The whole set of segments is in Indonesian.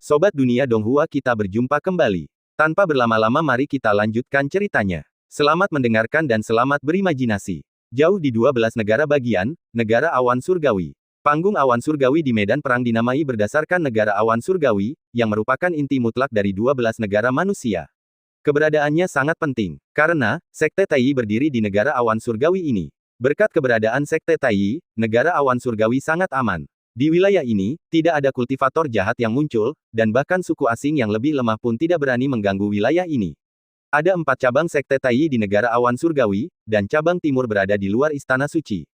Sobat Dunia Donghua, kita berjumpa kembali. Tanpa berlama-lama mari kita lanjutkan ceritanya. Selamat mendengarkan dan selamat berimajinasi. Jauh di 12 negara bagian, negara awan surgawi. Panggung awan surgawi di medan perang dinamai berdasarkan negara awan surgawi, yang merupakan inti mutlak dari 12 negara manusia. Keberadaannya sangat penting, karena, Sekte Taiyi berdiri di negara awan surgawi ini. Berkat keberadaan Sekte Taiyi, negara awan surgawi sangat aman. Di wilayah ini, tidak ada kultivator jahat yang muncul, dan bahkan suku asing yang lebih lemah pun tidak berani mengganggu wilayah ini. Ada 4 cabang Sekte Taiyi di negara awan surgawi, dan cabang timur berada di luar Istana Suci.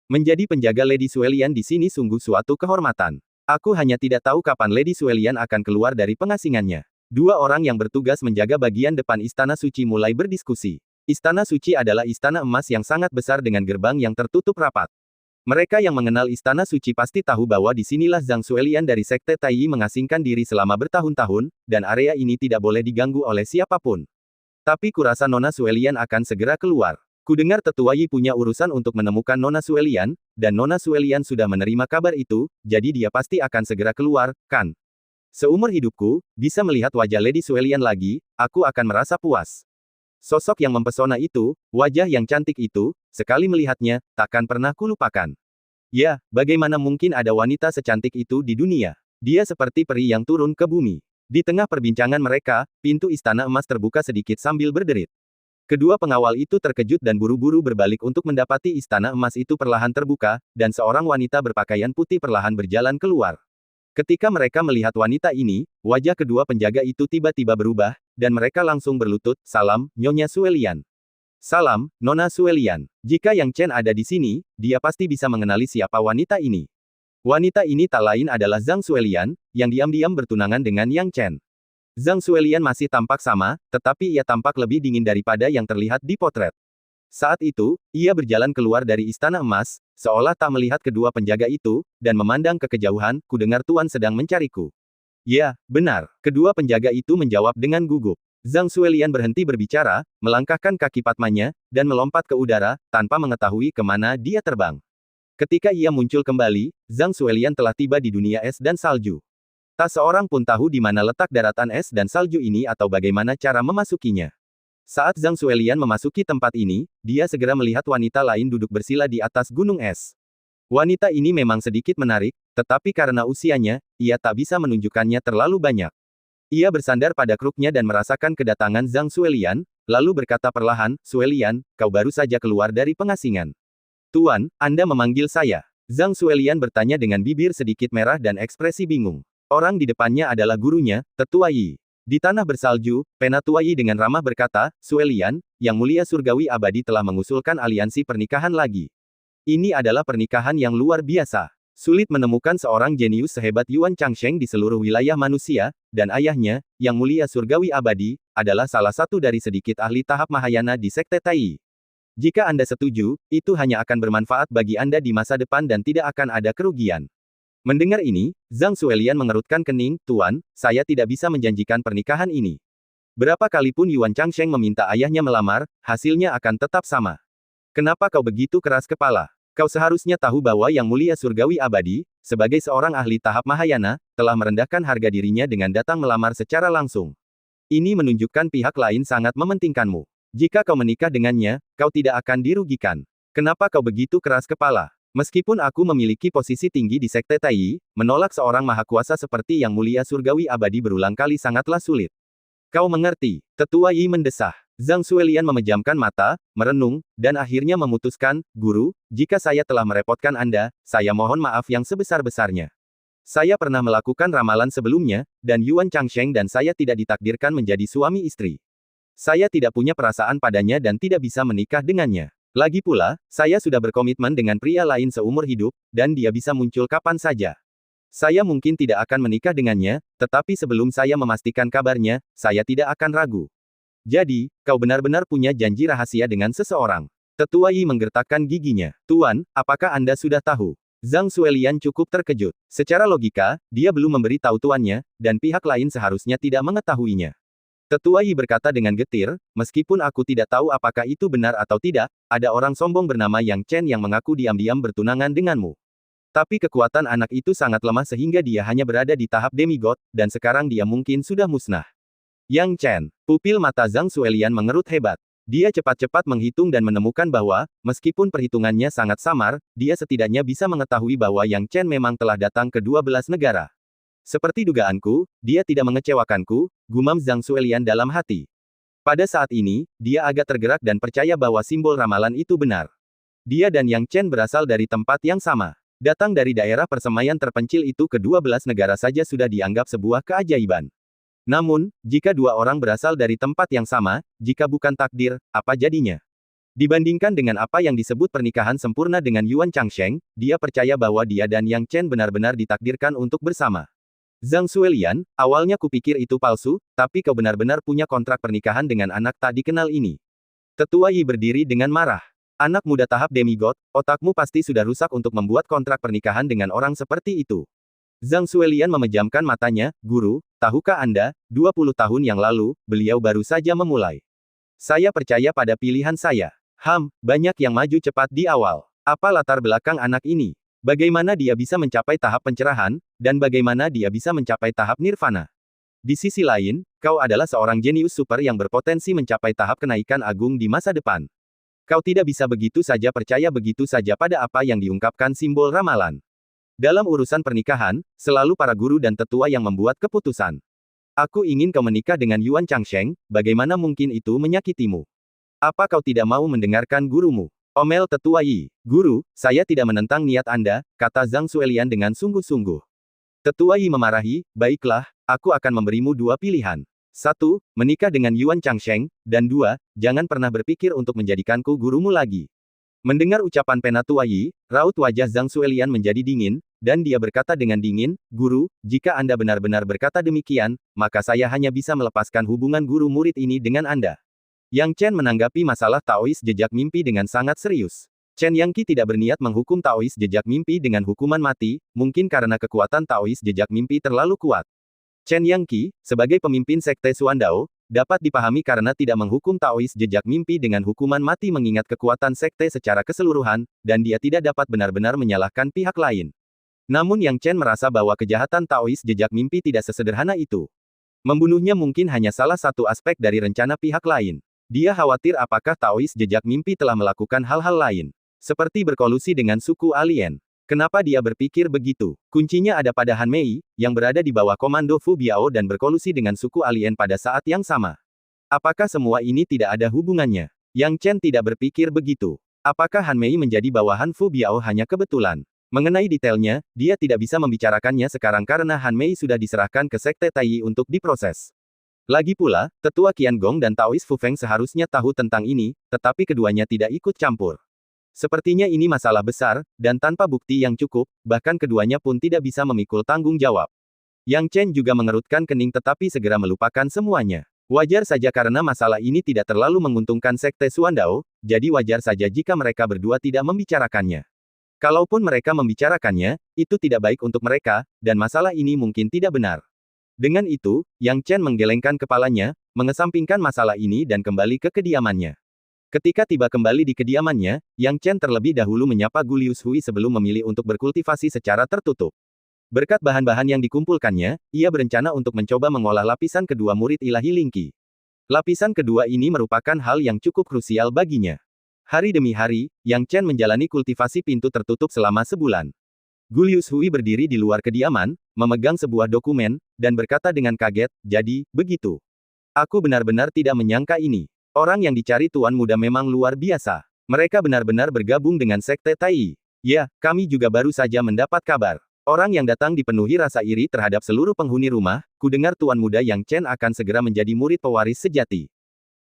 Menjadi penjaga Lady Suelian di sini sungguh suatu kehormatan. Aku hanya tidak tahu kapan Lady Suelian akan keluar dari pengasingannya. 2 orang yang bertugas menjaga bagian depan Istana Suci mulai berdiskusi. Istana Suci adalah istana emas yang sangat besar dengan gerbang yang tertutup rapat. Mereka yang mengenal Istana Suci pasti tahu bahwa disinilah Zhang Suelian dari Sekte Taiyi mengasingkan diri selama bertahun-tahun, dan area ini tidak boleh diganggu oleh siapapun. Tapi kurasa Nona Suelian akan segera keluar. Kudengar Tetua Yi punya urusan untuk menemukan Nona Suelian, dan Nona Suelian sudah menerima kabar itu, jadi dia pasti akan segera keluar, kan? Seumur hidupku, bisa melihat wajah Lady Suelian lagi, aku akan merasa puas. Sosok yang mempesona itu, wajah yang cantik itu, sekali melihatnya, takkan pernah kulupakan. Ya, bagaimana mungkin ada wanita secantik itu di dunia? Dia seperti peri yang turun ke bumi. Di tengah perbincangan mereka, pintu istana emas terbuka sedikit sambil berderit. Kedua pengawal itu terkejut dan buru-buru berbalik untuk mendapati istana emas itu perlahan terbuka, dan seorang wanita berpakaian putih perlahan berjalan keluar. Ketika mereka melihat wanita ini, wajah kedua penjaga itu tiba-tiba berubah, dan mereka langsung berlutut, "Salam, Nyonya Suelian." "Salam, Nona Suelian." Jika Yang Chen ada di sini, dia pasti bisa mengenali siapa wanita ini. Wanita ini tak lain adalah Zhang Suelian, yang diam-diam bertunangan dengan Yang Chen. Zhang Suelian masih tampak sama, tetapi ia tampak lebih dingin daripada yang terlihat di potret. Saat itu, ia berjalan keluar dari istana emas, seolah tak melihat kedua penjaga itu, dan memandang ke kejauhan, "Kudengar Tuan sedang mencariku." "Ya, benar." Kedua penjaga itu menjawab dengan gugup. Zhang Suelian berhenti berbicara, melangkahkan kaki patmanya, dan melompat ke udara, tanpa mengetahui kemana dia terbang. Ketika ia muncul kembali, Zhang Suelian telah tiba di dunia es dan salju. Tak seorang pun tahu di mana letak daratan es dan salju ini atau bagaimana cara memasukinya. Saat Zhang Suelian memasuki tempat ini, dia segera melihat wanita lain duduk bersila di atas gunung es. Wanita ini memang sedikit menarik, tetapi karena usianya, ia tak bisa menunjukkannya terlalu banyak. Ia bersandar pada kruknya dan merasakan kedatangan Zhang Suelian, lalu berkata perlahan, "Suelian, kau baru saja keluar dari pengasingan." "Tuan, Anda memanggil saya?" Zhang Suelian bertanya dengan bibir sedikit merah dan ekspresi bingung. Orang di depannya adalah gurunya, Tetua Yi. Di tanah bersalju, Penatua Yi dengan ramah berkata, "Suelian, Yang Mulia Surgawi Abadi telah mengusulkan aliansi pernikahan lagi. Ini adalah pernikahan yang luar biasa. Sulit menemukan seorang jenius sehebat Yuan Changsheng di seluruh wilayah manusia, dan ayahnya, Yang Mulia Surgawi Abadi, adalah salah satu dari sedikit ahli tahap Mahayana di Sekte Taiyi. Jika Anda setuju, itu hanya akan bermanfaat bagi Anda di masa depan dan tidak akan ada kerugian." Mendengar ini, Zhang Suelian mengerutkan kening, "Tuan, saya tidak bisa menjanjikan pernikahan ini. Berapa kalipun Yuan Changsheng meminta ayahnya melamar, hasilnya akan tetap sama. Kenapa kau begitu keras kepala? Kau seharusnya tahu bahwa Yang Mulia Surgawi Abadi, sebagai seorang ahli tahap Mahayana, telah merendahkan harga dirinya dengan datang melamar secara langsung. Ini menunjukkan pihak lain sangat mementingkanmu. Jika kau menikah dengannya, kau tidak akan dirugikan. Kenapa kau begitu keras kepala? Meskipun aku memiliki posisi tinggi di Sekte Taiyi, menolak seorang mahakuasa seperti Yang Mulia Surgawi Abadi berulang kali sangatlah sulit. Kau mengerti?" Tetua Yi mendesah. Zhang Suelian memejamkan mata, merenung, dan akhirnya memutuskan, "Guru, jika saya telah merepotkan Anda, saya mohon maaf yang sebesar-besarnya. Saya pernah melakukan ramalan sebelumnya, dan Yuan Changsheng dan saya tidak ditakdirkan menjadi suami istri. Saya tidak punya perasaan padanya dan tidak bisa menikah dengannya. Lagi pula, saya sudah berkomitmen dengan pria lain seumur hidup, dan dia bisa muncul kapan saja. Saya mungkin tidak akan menikah dengannya, tetapi sebelum saya memastikan kabarnya, saya tidak akan ragu." "Jadi, kau benar-benar punya janji rahasia dengan seseorang?" Tetua Yi menggertakkan giginya. "Tuan, apakah Anda sudah tahu?" Zhang Suelian cukup terkejut. Secara logika, dia belum memberi tahu tuannya, dan pihak lain seharusnya tidak mengetahuinya. Tetua Yi berkata dengan getir, "Meskipun aku tidak tahu apakah itu benar atau tidak, ada orang sombong bernama Yang Chen yang mengaku diam-diam bertunangan denganmu. Tapi kekuatan anak itu sangat lemah sehingga dia hanya berada di tahap demigod, dan sekarang dia mungkin sudah musnah. Yang Chen, pupil mata Zhang Zuelian mengerut hebat. Dia cepat-cepat menghitung dan menemukan bahwa, meskipun perhitungannya sangat samar, dia setidaknya bisa mengetahui bahwa Yang Chen memang telah datang ke 12 negara. Seperti dugaanku, dia tidak mengecewakanku, gumam Zhang Zuelian dalam hati. Pada saat ini, dia agak tergerak dan percaya bahwa simbol ramalan itu benar. Dia dan Yang Chen berasal dari tempat yang sama. Datang dari daerah persemaian terpencil itu ke 12 negara saja sudah dianggap sebuah keajaiban. Namun, jika dua orang berasal dari tempat yang sama, jika bukan takdir, apa jadinya? Dibandingkan dengan apa yang disebut pernikahan sempurna dengan Yuan Changsheng, dia percaya bahwa dia dan Yang Chen benar-benar ditakdirkan untuk bersama. Zhang Zuelian, awalnya kupikir itu palsu, tapi kau benar-benar punya kontrak pernikahan dengan anak tak dikenal ini. Tetua Yi berdiri dengan marah. Anak muda tahap demigod, otakmu pasti sudah rusak untuk membuat kontrak pernikahan dengan orang seperti itu. Zhang Zuelian memejamkan matanya, Guru, tahukah Anda, 20 tahun yang lalu, beliau baru saja memulai. Saya percaya pada pilihan saya. Banyak yang maju cepat di awal. Apa latar belakang anak ini? Bagaimana dia bisa mencapai tahap pencerahan, dan bagaimana dia bisa mencapai tahap nirvana? Di sisi lain, kau adalah seorang jenius super yang berpotensi mencapai tahap kenaikan agung di masa depan. Kau tidak bisa begitu saja percaya begitu saja pada apa yang diungkapkan simbol ramalan. Dalam urusan pernikahan, selalu para guru dan tetua yang membuat keputusan. Aku ingin kau menikah dengan Yuan Changsheng, bagaimana mungkin itu menyakitimu? Apa kau tidak mau mendengarkan gurumu? Omel Tetua Yi. Guru, saya tidak menentang niat Anda, kata Zhang Zuelian dengan sungguh-sungguh. Tetua Yi memarahi, baiklah, aku akan memberimu dua pilihan. 1. Menikah dengan Yuan Changsheng, dan 2. Jangan pernah berpikir untuk menjadikanku gurumu lagi. Mendengar ucapan Penatua Yi, raut wajah Zhang Zuelian menjadi dingin, dan dia berkata dengan dingin, Guru, jika Anda benar-benar berkata demikian, maka saya hanya bisa melepaskan hubungan guru-murid ini dengan Anda. Yang Chen menanggapi masalah Taois jejak mimpi dengan sangat serius. Chen Yangqi tidak berniat menghukum Taois jejak mimpi dengan hukuman mati, mungkin karena kekuatan Taois jejak mimpi terlalu kuat. Chen Yangqi, sebagai pemimpin sekte Suandao, dapat dipahami karena tidak menghukum Taois jejak mimpi dengan hukuman mati mengingat kekuatan sekte secara keseluruhan, dan dia tidak dapat benar-benar menyalahkan pihak lain. Namun Yang Chen merasa bahwa kejahatan Taois jejak mimpi tidak sesederhana itu. Membunuhnya mungkin hanya salah satu aspek dari rencana pihak lain. Dia khawatir apakah Taois jejak mimpi telah melakukan hal-hal lain. Seperti berkolusi dengan suku alien. Kenapa dia berpikir begitu? Kuncinya ada pada Han Mei, yang berada di bawah komando Fu Biao dan berkolusi dengan suku alien pada saat yang sama. Apakah semua ini tidak ada hubungannya? Yang Chen tidak berpikir begitu. Apakah Han Mei menjadi bawahan Fu Biao hanya kebetulan? Mengenai detailnya, dia tidak bisa membicarakannya sekarang karena Han Mei sudah diserahkan ke Sekte Taiyi untuk diproses. Lagi pula, Tetua Qiangong dan Taois Fu Feng seharusnya tahu tentang ini, tetapi keduanya tidak ikut campur. Sepertinya ini masalah besar, dan tanpa bukti yang cukup, bahkan keduanya pun tidak bisa memikul tanggung jawab. Yang Chen juga mengerutkan kening tetapi segera melupakan semuanya. Wajar saja karena masalah ini tidak terlalu menguntungkan Sekte Suandao, jadi wajar saja jika mereka berdua tidak membicarakannya. Kalaupun mereka membicarakannya, itu tidak baik untuk mereka, dan masalah ini mungkin tidak benar. Dengan itu, Yang Chen menggelengkan kepalanya, mengesampingkan masalah ini dan kembali ke kediamannya. Ketika tiba kembali di kediamannya, Yang Chen terlebih dahulu menyapa Gulius Hui sebelum memilih untuk berkultivasi secara tertutup. Berkat bahan-bahan yang dikumpulkannya, ia berencana untuk mencoba mengolah lapisan kedua murid ilahi Lingqi. Lapisan kedua ini merupakan hal yang cukup krusial baginya. Hari demi hari, Yang Chen menjalani kultivasi pintu tertutup selama sebulan. Gulius Hui berdiri di luar kediaman, memegang sebuah dokumen, dan berkata dengan kaget, jadi, begitu. Aku benar-benar tidak menyangka ini. Orang yang dicari Tuan Muda memang luar biasa. Mereka benar-benar bergabung dengan Sekte Taiyi. Ya, kami juga baru saja mendapat kabar. Orang yang datang dipenuhi rasa iri terhadap seluruh penghuni rumah, kudengar Tuan Muda Yang Chen akan segera menjadi murid pewaris sejati.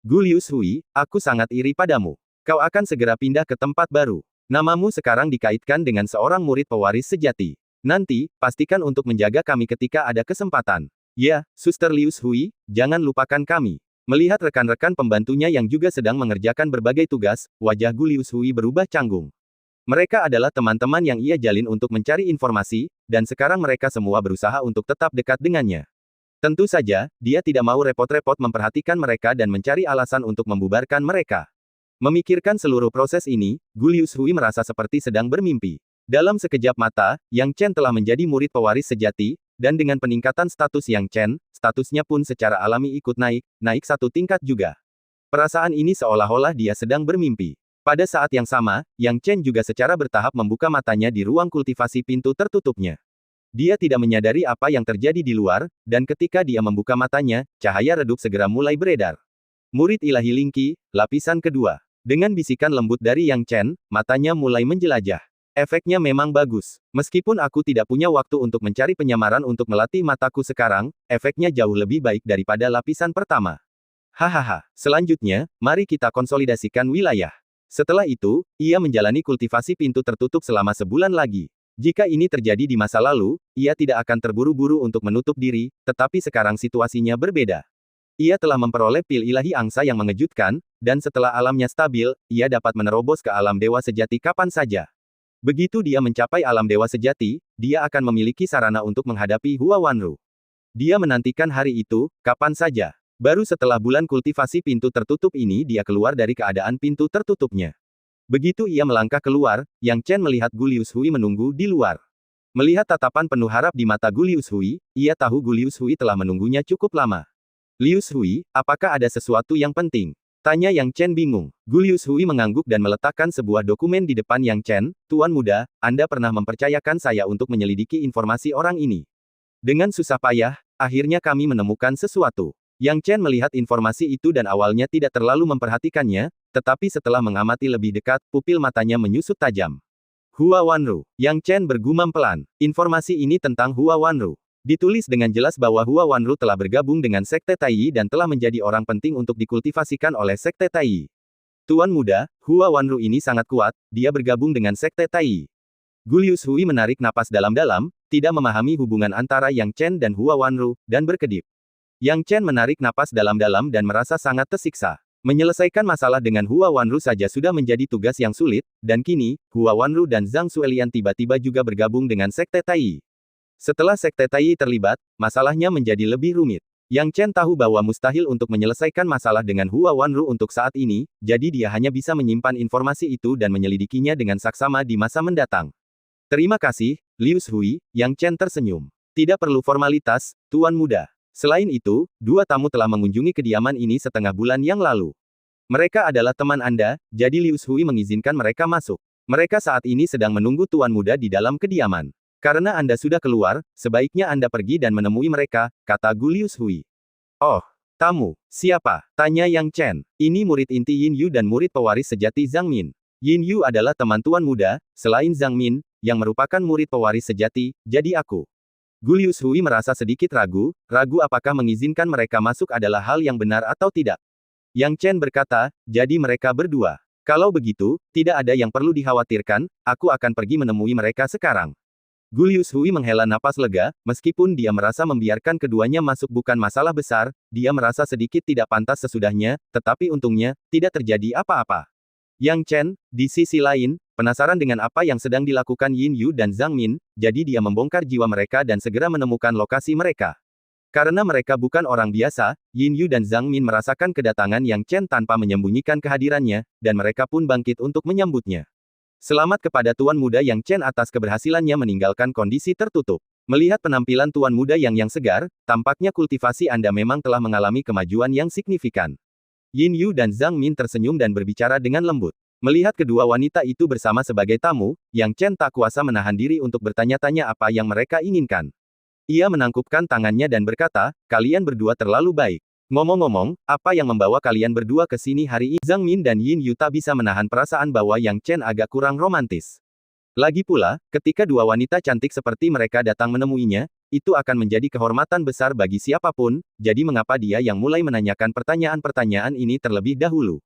Gulius Hui, aku sangat iri padamu. Kau akan segera pindah ke tempat baru. Namamu sekarang dikaitkan dengan seorang murid pewaris sejati. Nanti, pastikan untuk menjaga kami ketika ada kesempatan. Ya, Suster Lius Hui, jangan lupakan kami. Melihat rekan-rekan pembantunya yang juga sedang mengerjakan berbagai tugas, wajah Gulius Hui berubah canggung. Mereka adalah teman-teman yang ia jalin untuk mencari informasi, dan sekarang mereka semua berusaha untuk tetap dekat dengannya. Tentu saja, dia tidak mau repot-repot memperhatikan mereka dan mencari alasan untuk membubarkan mereka. Memikirkan seluruh proses ini, Gulius Hui merasa seperti sedang bermimpi. Dalam sekejap mata, Yang Chen telah menjadi murid pewaris sejati, dan dengan peningkatan status Yang Chen, statusnya pun secara alami ikut naik satu tingkat juga. Perasaan ini seolah-olah dia sedang bermimpi. Pada saat yang sama, Yang Chen juga secara bertahap membuka matanya di ruang kultivasi pintu tertutupnya. Dia tidak menyadari apa yang terjadi di luar, dan ketika dia membuka matanya, cahaya redup segera mulai beredar. Murid ilahi Lingqi, lapisan kedua. Dengan bisikan lembut dari Yang Chen, matanya mulai menjelajah. Efeknya memang bagus. Meskipun aku tidak punya waktu untuk mencari penyamaran untuk melatih mataku sekarang, efeknya jauh lebih baik daripada lapisan pertama. Hahaha. Selanjutnya, mari kita konsolidasikan wilayah. Setelah itu, ia menjalani kultivasi pintu tertutup selama sebulan lagi. Jika ini terjadi di masa lalu, ia tidak akan terburu-buru untuk menutup diri, tetapi sekarang situasinya berbeda. Ia telah memperoleh pil ilahi angsa yang mengejutkan, dan setelah alamnya stabil, ia dapat menerobos ke alam dewa sejati kapan saja. Begitu dia mencapai alam dewa sejati, dia akan memiliki sarana untuk menghadapi Hua Wanru. Dia menantikan hari itu, kapan saja. Baru setelah bulan kultivasi pintu tertutup ini dia keluar dari keadaan pintu tertutupnya. Begitu ia melangkah keluar, Yang Chen melihat Gulius Hui menunggu di luar. Melihat tatapan penuh harap di mata Gulius Hui, ia tahu Gulius Hui telah menunggunya cukup lama. Lius Hui, apakah ada sesuatu yang penting? Tanya Yang Chen bingung. Gulius Hui mengangguk dan meletakkan sebuah dokumen di depan Yang Chen. Tuan muda, Anda pernah mempercayakan saya untuk menyelidiki informasi orang ini. Dengan susah payah, akhirnya kami menemukan sesuatu. Yang Chen melihat informasi itu dan awalnya tidak terlalu memperhatikannya, tetapi setelah mengamati lebih dekat, pupil matanya menyusut tajam. Hua Wanru. Yang Chen bergumam pelan. Informasi ini tentang Hua Wanru. Ditulis dengan jelas bahwa Hua Wanru telah bergabung dengan Sekte Taiyi dan telah menjadi orang penting untuk dikultivasikan oleh Sekte Taiyi. Tuan muda, Hua Wanru ini sangat kuat, dia bergabung dengan Sekte Taiyi. Gulius Hui menarik napas dalam-dalam, tidak memahami hubungan antara Yang Chen dan Hua Wanru, dan berkedip. Yang Chen menarik napas dalam-dalam dan merasa sangat tersiksa. Menyelesaikan masalah dengan Hua Wanru saja sudah menjadi tugas yang sulit, dan kini, Hua Wanru dan Zhang Suelian tiba-tiba juga bergabung dengan Sekte Taiyi. Setelah Sekte Taiyi terlibat, masalahnya menjadi lebih rumit. Yang Chen tahu bahwa mustahil untuk menyelesaikan masalah dengan Hua Wanru untuk saat ini, jadi dia hanya bisa menyimpan informasi itu dan menyelidikinya dengan saksama di masa mendatang. Terima kasih, Lius Hui, Yang Chen tersenyum. Tidak perlu formalitas, Tuan muda. Selain itu, dua tamu telah mengunjungi kediaman ini setengah bulan yang lalu. Mereka adalah teman Anda, jadi Lius Hui mengizinkan mereka masuk. Mereka saat ini sedang menunggu Tuan muda di dalam kediaman. Karena Anda sudah keluar, sebaiknya Anda pergi dan menemui mereka, kata Gulius Hui. Oh, tamu, siapa? Tanya Yang Chen. Ini murid inti Yin Yu dan murid pewaris sejati Zhang Min. Yin Yu adalah teman Tuan muda, selain Zhang Min, yang merupakan murid pewaris sejati, jadi aku. Gulius Hui merasa sedikit ragu apakah mengizinkan mereka masuk adalah hal yang benar atau tidak. Yang Chen berkata, jadi mereka berdua. Kalau begitu, tidak ada yang perlu dikhawatirkan, aku akan pergi menemui mereka sekarang. Gulius Hui menghela napas lega, meskipun dia merasa membiarkan keduanya masuk bukan masalah besar, dia merasa sedikit tidak pantas sesudahnya, tetapi untungnya, tidak terjadi apa-apa. Yang Chen, di sisi lain, penasaran dengan apa yang sedang dilakukan Yin Yu dan Zhang Min, jadi dia membongkar jiwa mereka dan segera menemukan lokasi mereka. Karena mereka bukan orang biasa, Yin Yu dan Zhang Min merasakan kedatangan Yang Chen tanpa menyembunyikan kehadirannya, dan mereka pun bangkit untuk menyambutnya. Selamat kepada Tuan Muda Yang Chen atas keberhasilannya meninggalkan kondisi tertutup. Melihat penampilan Tuan Muda yang segar, tampaknya kultivasi Anda memang telah mengalami kemajuan yang signifikan. Yin Yu dan Zhang Min tersenyum dan berbicara dengan lembut. Melihat kedua wanita itu bersama sebagai tamu, Yang Chen tak kuasa menahan diri untuk bertanya-tanya apa yang mereka inginkan. Ia menangkupkan tangannya dan berkata, kalian berdua terlalu baik. Ngomong-ngomong, apa yang membawa kalian berdua ke sini hari ini? Zhang Min dan Yin Yu tak bisa menahan perasaan bahwa Yang Chen agak kurang romantis. Lagi pula, ketika dua wanita cantik seperti mereka datang menemuinya, itu akan menjadi kehormatan besar bagi siapapun, jadi mengapa dia yang mulai menanyakan pertanyaan-pertanyaan ini terlebih dahulu?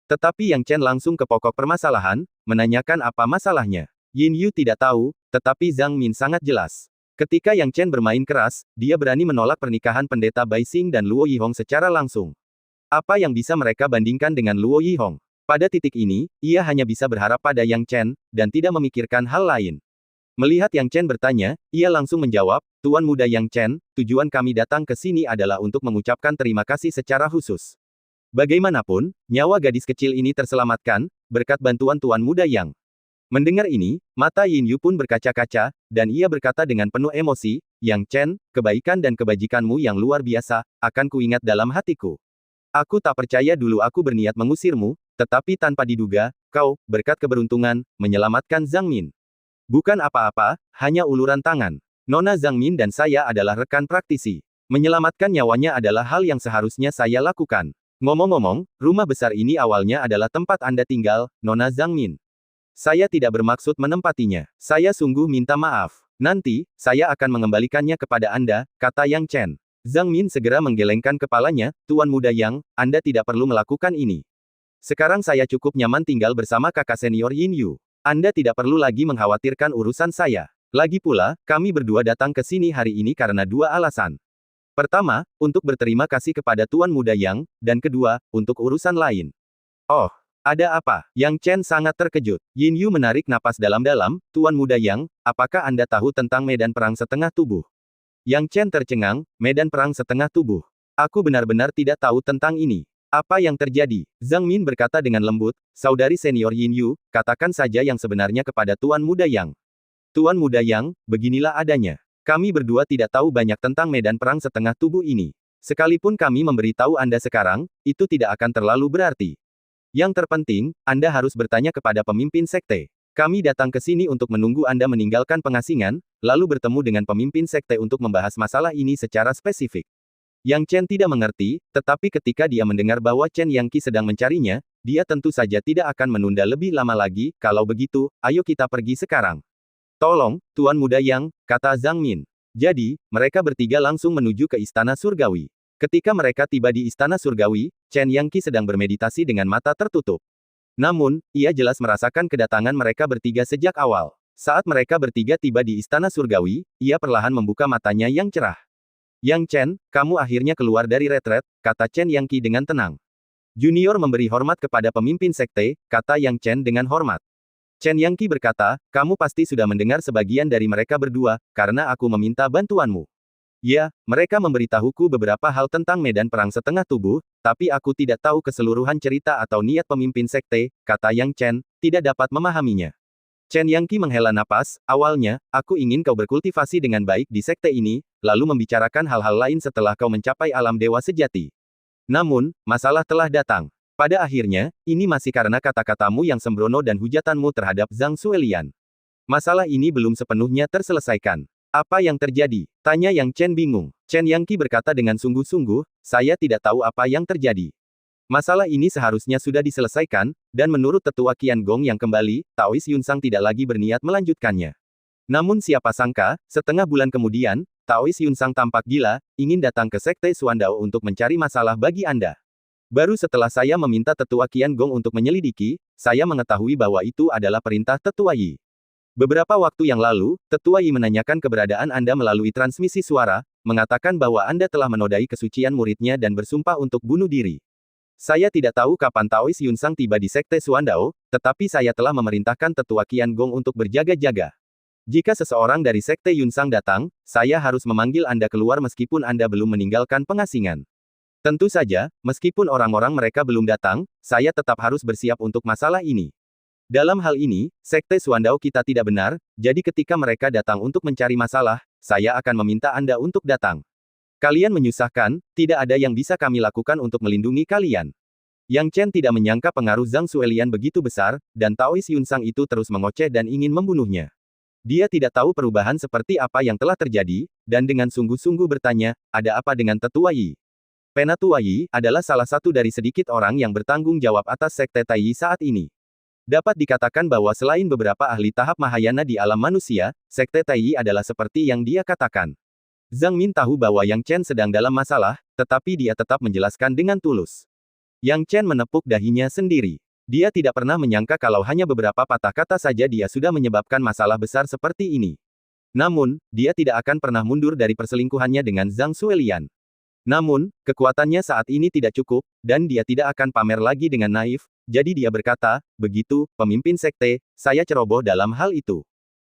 Tetapi Yang Chen langsung ke pokok permasalahan, menanyakan apa masalahnya. Yin Yu tidak tahu, tetapi Zhang Min sangat jelas. Ketika Yang Chen bermain keras, dia berani menolak pernikahan pendeta Bai Xing dan Luo Yihong secara langsung. Apa yang bisa mereka bandingkan dengan Luo Yihong? Pada titik ini, ia hanya bisa berharap pada Yang Chen, dan tidak memikirkan hal lain. Melihat Yang Chen bertanya, ia langsung menjawab, Tuan Muda Yang Chen, tujuan kami datang ke sini adalah untuk mengucapkan terima kasih secara khusus. Bagaimanapun, nyawa gadis kecil ini terselamatkan, berkat bantuan Tuan Muda Yang Mendengar ini, mata Yin Yu pun berkaca-kaca, dan ia berkata dengan penuh emosi, Yang Chen, kebaikan dan kebajikanmu yang luar biasa, akan kuingat dalam hatiku. Aku tak percaya dulu aku berniat mengusirmu, tetapi tanpa diduga, kau, berkat keberuntungan, menyelamatkan Zhang Min. Bukan apa-apa, hanya uluran tangan. Nona Zhang Min dan saya adalah rekan praktisi. Menyelamatkan nyawanya adalah hal yang seharusnya saya lakukan. Ngomong-ngomong, rumah besar ini awalnya adalah tempat Anda tinggal, Nona Zhang Min. Saya tidak bermaksud menempatinya. Saya sungguh minta maaf. Nanti, saya akan mengembalikannya kepada Anda, kata Yang Chen. Zhang Min segera menggelengkan kepalanya, Tuan Muda Yang, Anda tidak perlu melakukan ini. Sekarang saya cukup nyaman tinggal bersama kakak senior Yin Yu. Anda tidak perlu lagi mengkhawatirkan urusan saya. Lagi pula, kami berdua datang ke sini hari ini karena dua alasan. Pertama, untuk berterima kasih kepada Tuan Muda Yang, dan kedua, untuk urusan lain. Oh, ada apa? Yang Chen sangat terkejut. Yin Yu menarik napas dalam-dalam, Tuan Muda Yang, apakah Anda tahu tentang medan perang setengah tubuh? Yang Chen tercengang, medan perang setengah tubuh. Aku benar-benar tidak tahu tentang ini. Apa yang terjadi? Zhang Min berkata dengan lembut, saudari senior Yin Yu, katakan saja yang sebenarnya kepada Tuan Muda Yang. Tuan Muda Yang, beginilah adanya. Kami berdua tidak tahu banyak tentang medan perang setengah tubuh ini. Sekalipun kami memberitahu Anda sekarang, itu tidak akan terlalu berarti. Yang terpenting, Anda harus bertanya kepada pemimpin sekte. Kami datang ke sini untuk menunggu Anda meninggalkan pengasingan, lalu bertemu dengan pemimpin sekte untuk membahas masalah ini secara spesifik. Yang Chen tidak mengerti, tetapi ketika dia mendengar bahwa Chen Yangqi sedang mencarinya, dia tentu saja tidak akan menunda lebih lama lagi, kalau begitu, ayo kita pergi sekarang. Tolong, Tuan Muda Yang, kata Zhang Min. Jadi, mereka bertiga langsung menuju ke Istana Surgawi. Ketika mereka tiba di Istana Surgawi, Chen Yangqi sedang bermeditasi dengan mata tertutup. Namun, ia jelas merasakan kedatangan mereka bertiga sejak awal. Saat mereka bertiga tiba di Istana Surgawi, ia perlahan membuka matanya yang cerah. Yang Chen, kamu akhirnya keluar dari retret, kata Chen Yangqi dengan tenang. Junior memberi hormat kepada pemimpin sekte, kata Yang Chen dengan hormat. Chen Yangqi berkata, kamu pasti sudah mendengar sebagian dari mereka berdua, karena aku meminta bantuanmu. Ya, mereka memberitahuku beberapa hal tentang medan perang setengah tubuh, tapi aku tidak tahu keseluruhan cerita atau niat pemimpin sekte, kata Yang Chen, tidak dapat memahaminya. Chen Yangqi menghela napas, awalnya, aku ingin kau berkultivasi dengan baik di sekte ini, lalu membicarakan hal-hal lain setelah kau mencapai alam dewa sejati. Namun, masalah telah datang. Pada akhirnya, ini masih karena kata-katamu yang sembrono dan hujatanmu terhadap Zhang Suelian. Masalah ini belum sepenuhnya terselesaikan. Apa yang terjadi? Tanya Yang Chen bingung. Chen Yangqi berkata dengan sungguh-sungguh, saya tidak tahu apa yang terjadi. Masalah ini seharusnya sudah diselesaikan, dan menurut tetua Qian Gong yang kembali, Taois Yunsang tidak lagi berniat melanjutkannya. Namun siapa sangka, setengah bulan kemudian, Taois Yunsang tampak gila, ingin datang ke Sekte Suandao untuk mencari masalah bagi Anda. Baru setelah saya meminta tetua Qian Gong untuk menyelidiki, saya mengetahui bahwa itu adalah perintah tetua Yi. Beberapa waktu yang lalu, tetua Yi menanyakan keberadaan Anda melalui transmisi suara, mengatakan bahwa Anda telah menodai kesucian muridnya dan bersumpah untuk bunuh diri. Saya tidak tahu kapan Taois Yunsang tiba di Sekte Suandao, tetapi saya telah memerintahkan tetua Qian Gong untuk berjaga-jaga. Jika seseorang dari Sekte Yunsang datang, saya harus memanggil Anda keluar meskipun Anda belum meninggalkan pengasingan. Tentu saja, meskipun orang-orang mereka belum datang, saya tetap harus bersiap untuk masalah ini. Dalam hal ini, Sekte Suandao kita tidak benar, jadi ketika mereka datang untuk mencari masalah, saya akan meminta Anda untuk datang. Kalian menyusahkan, tidak ada yang bisa kami lakukan untuk melindungi kalian. Yang Chen tidak menyangka pengaruh Zhang Suelian begitu besar, dan Taois Yunsang itu terus mengoceh dan ingin membunuhnya. Dia tidak tahu perubahan seperti apa yang telah terjadi, dan dengan sungguh-sungguh bertanya, ada apa dengan Tetua Yi? Penatua Yi adalah salah satu dari sedikit orang yang bertanggung jawab atas Sekte Taiyi saat ini. Dapat dikatakan bahwa selain beberapa ahli tahap Mahayana di alam manusia, Sekte Taiyi adalah seperti yang dia katakan. Zhang Min tahu bahwa Yang Chen sedang dalam masalah, tetapi dia tetap menjelaskan dengan tulus. Yang Chen menepuk dahinya sendiri. Dia tidak pernah menyangka kalau hanya beberapa patah kata saja dia sudah menyebabkan masalah besar seperti ini. Namun, dia tidak akan pernah mundur dari perselingkuhannya dengan Zhang Suelian. Namun, kekuatannya saat ini tidak cukup, dan dia tidak akan pamer lagi dengan naif, jadi dia berkata, begitu, pemimpin sekte, saya ceroboh dalam hal itu.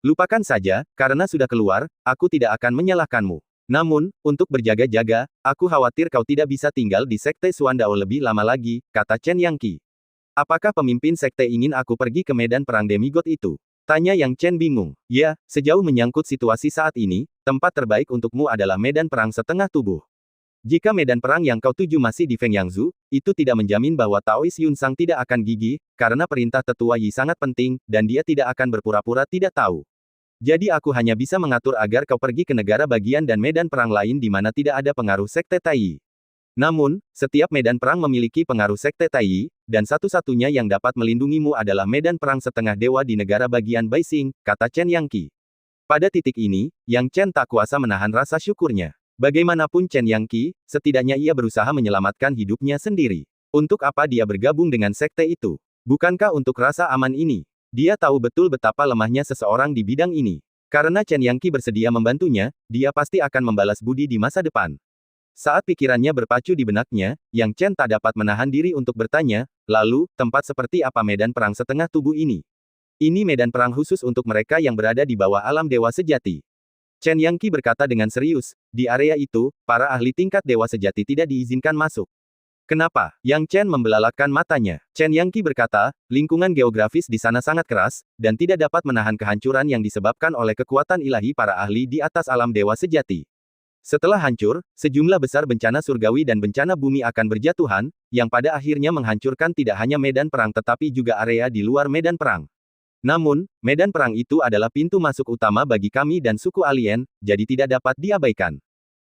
Lupakan saja, karena sudah keluar, aku tidak akan menyalahkanmu. Namun, untuk berjaga-jaga, aku khawatir kau tidak bisa tinggal di Sekte Suandao lebih lama lagi, kata Chen Yangqi. Apakah pemimpin sekte ingin aku pergi ke medan perang demigod itu? Tanya Yang Chen bingung. Ya, sejauh menyangkut situasi saat ini, tempat terbaik untukmu adalah medan perang setengah tubuh. Jika medan perang yang kau tuju masih di Feng Yangzhu, itu tidak menjamin bahwa Taois Yunsang tidak akan gigih, karena perintah tetua Yi sangat penting, dan dia tidak akan berpura-pura tidak tahu. Jadi aku hanya bisa mengatur agar kau pergi ke negara bagian dan medan perang lain di mana tidak ada pengaruh sekte Tai. Namun, setiap medan perang memiliki pengaruh sekte Tai, dan satu-satunya yang dapat melindungimu adalah medan perang setengah dewa di negara bagian Baixing, kata Chen Yangqi. Pada titik ini, Yang Chen tak kuasa menahan rasa syukurnya. Bagaimanapun Chen Yangqi, setidaknya ia berusaha menyelamatkan hidupnya sendiri. Untuk apa dia bergabung dengan sekte itu? Bukankah untuk rasa aman ini? Dia tahu betul betapa lemahnya seseorang di bidang ini. Karena Chen Yangqi bersedia membantunya, dia pasti akan membalas budi di masa depan. Saat pikirannya berpacu di benaknya, Yang Chen tak dapat menahan diri untuk bertanya, lalu, tempat seperti apa medan perang setengah tubuh ini? Ini medan perang khusus untuk mereka yang berada di bawah alam dewa sejati. Chen Yangqi berkata dengan serius, di area itu, para ahli tingkat dewa sejati tidak diizinkan masuk. Kenapa? Yang Chen membelalakan matanya. Chen Yangqi berkata, lingkungan geografis di sana sangat keras, dan tidak dapat menahan kehancuran yang disebabkan oleh kekuatan ilahi para ahli di atas alam dewa sejati. Setelah hancur, sejumlah besar bencana surgawi dan bencana bumi akan berjatuhan, yang pada akhirnya menghancurkan tidak hanya medan perang tetapi juga area di luar medan perang. Namun, medan perang itu adalah pintu masuk utama bagi kami dan suku alien, jadi tidak dapat diabaikan.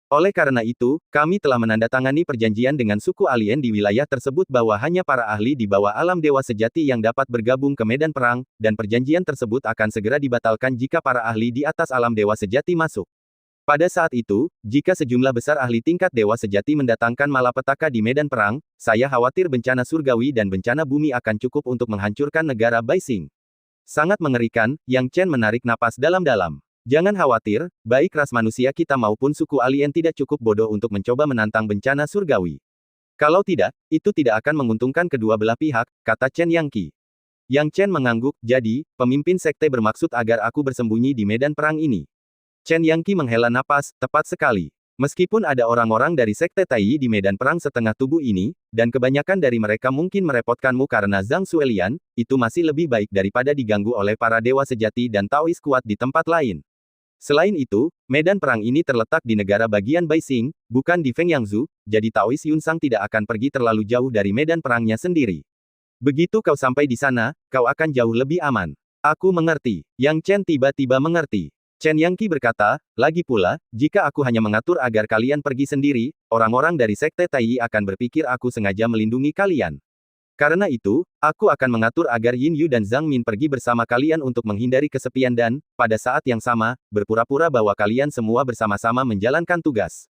Oleh karena itu, kami telah menandatangani perjanjian dengan suku alien di wilayah tersebut bahwa hanya para ahli di bawah alam dewa sejati yang dapat bergabung ke medan perang, dan perjanjian tersebut akan segera dibatalkan jika para ahli di atas alam dewa sejati masuk. Pada saat itu, jika sejumlah besar ahli tingkat dewa sejati mendatangkan malapetaka di medan perang, saya khawatir bencana surgawi dan bencana bumi akan cukup untuk menghancurkan negara Baixing. Sangat mengerikan, Yang Chen menarik napas dalam-dalam. Jangan khawatir, baik ras manusia kita maupun suku alien tidak cukup bodoh untuk mencoba menantang bencana surgawi. Kalau tidak, itu tidak akan menguntungkan kedua belah pihak, kata Chen Yangqi. Yang Chen mengangguk, jadi, pemimpin sekte bermaksud agar aku bersembunyi di medan perang ini. Chen Yangqi menghela napas, tepat sekali. Meskipun ada orang-orang dari sekte Tai di medan perang setengah tubuh ini, dan kebanyakan dari mereka mungkin merepotkanmu karena Zhang Suelian, itu masih lebih baik daripada diganggu oleh para dewa sejati dan Taois kuat di tempat lain. Selain itu, medan perang ini terletak di negara bagian Baixing, bukan di Feng Yangzhu, jadi Taois Yunsang tidak akan pergi terlalu jauh dari medan perangnya sendiri. Begitu kau sampai di sana, kau akan jauh lebih aman. Aku mengerti. Yang Chen tiba-tiba mengerti. Chen Yangqi berkata, lagi pula, jika aku hanya mengatur agar kalian pergi sendiri, orang-orang dari sekte Tai akan berpikir aku sengaja melindungi kalian. Karena itu, aku akan mengatur agar Yin Yu dan Zhang Min pergi bersama kalian untuk menghindari kesepian dan, pada saat yang sama, berpura-pura bahwa kalian semua bersama-sama menjalankan tugas.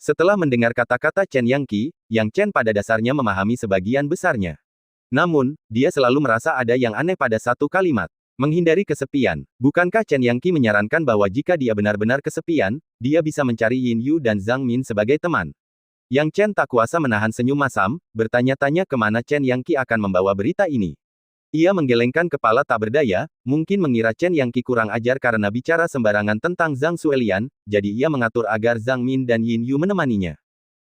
Setelah mendengar kata-kata Chen Yangqi, Yang Chen pada dasarnya memahami sebagian besarnya. Namun, dia selalu merasa ada yang aneh pada satu kalimat. Menghindari kesepian. Bukankah Chen Yangqi menyarankan bahwa jika dia benar-benar kesepian, dia bisa mencari Yin Yu dan Zhang Min sebagai teman? Yang Chen tak kuasa menahan senyum masam, bertanya-tanya kemana Chen Yangqi akan membawa berita ini. Ia menggelengkan kepala tak berdaya, mungkin mengira Chen Yangqi kurang ajar karena bicara sembarangan tentang Zhang Suelian, jadi ia mengatur agar Zhang Min dan Yin Yu menemaninya.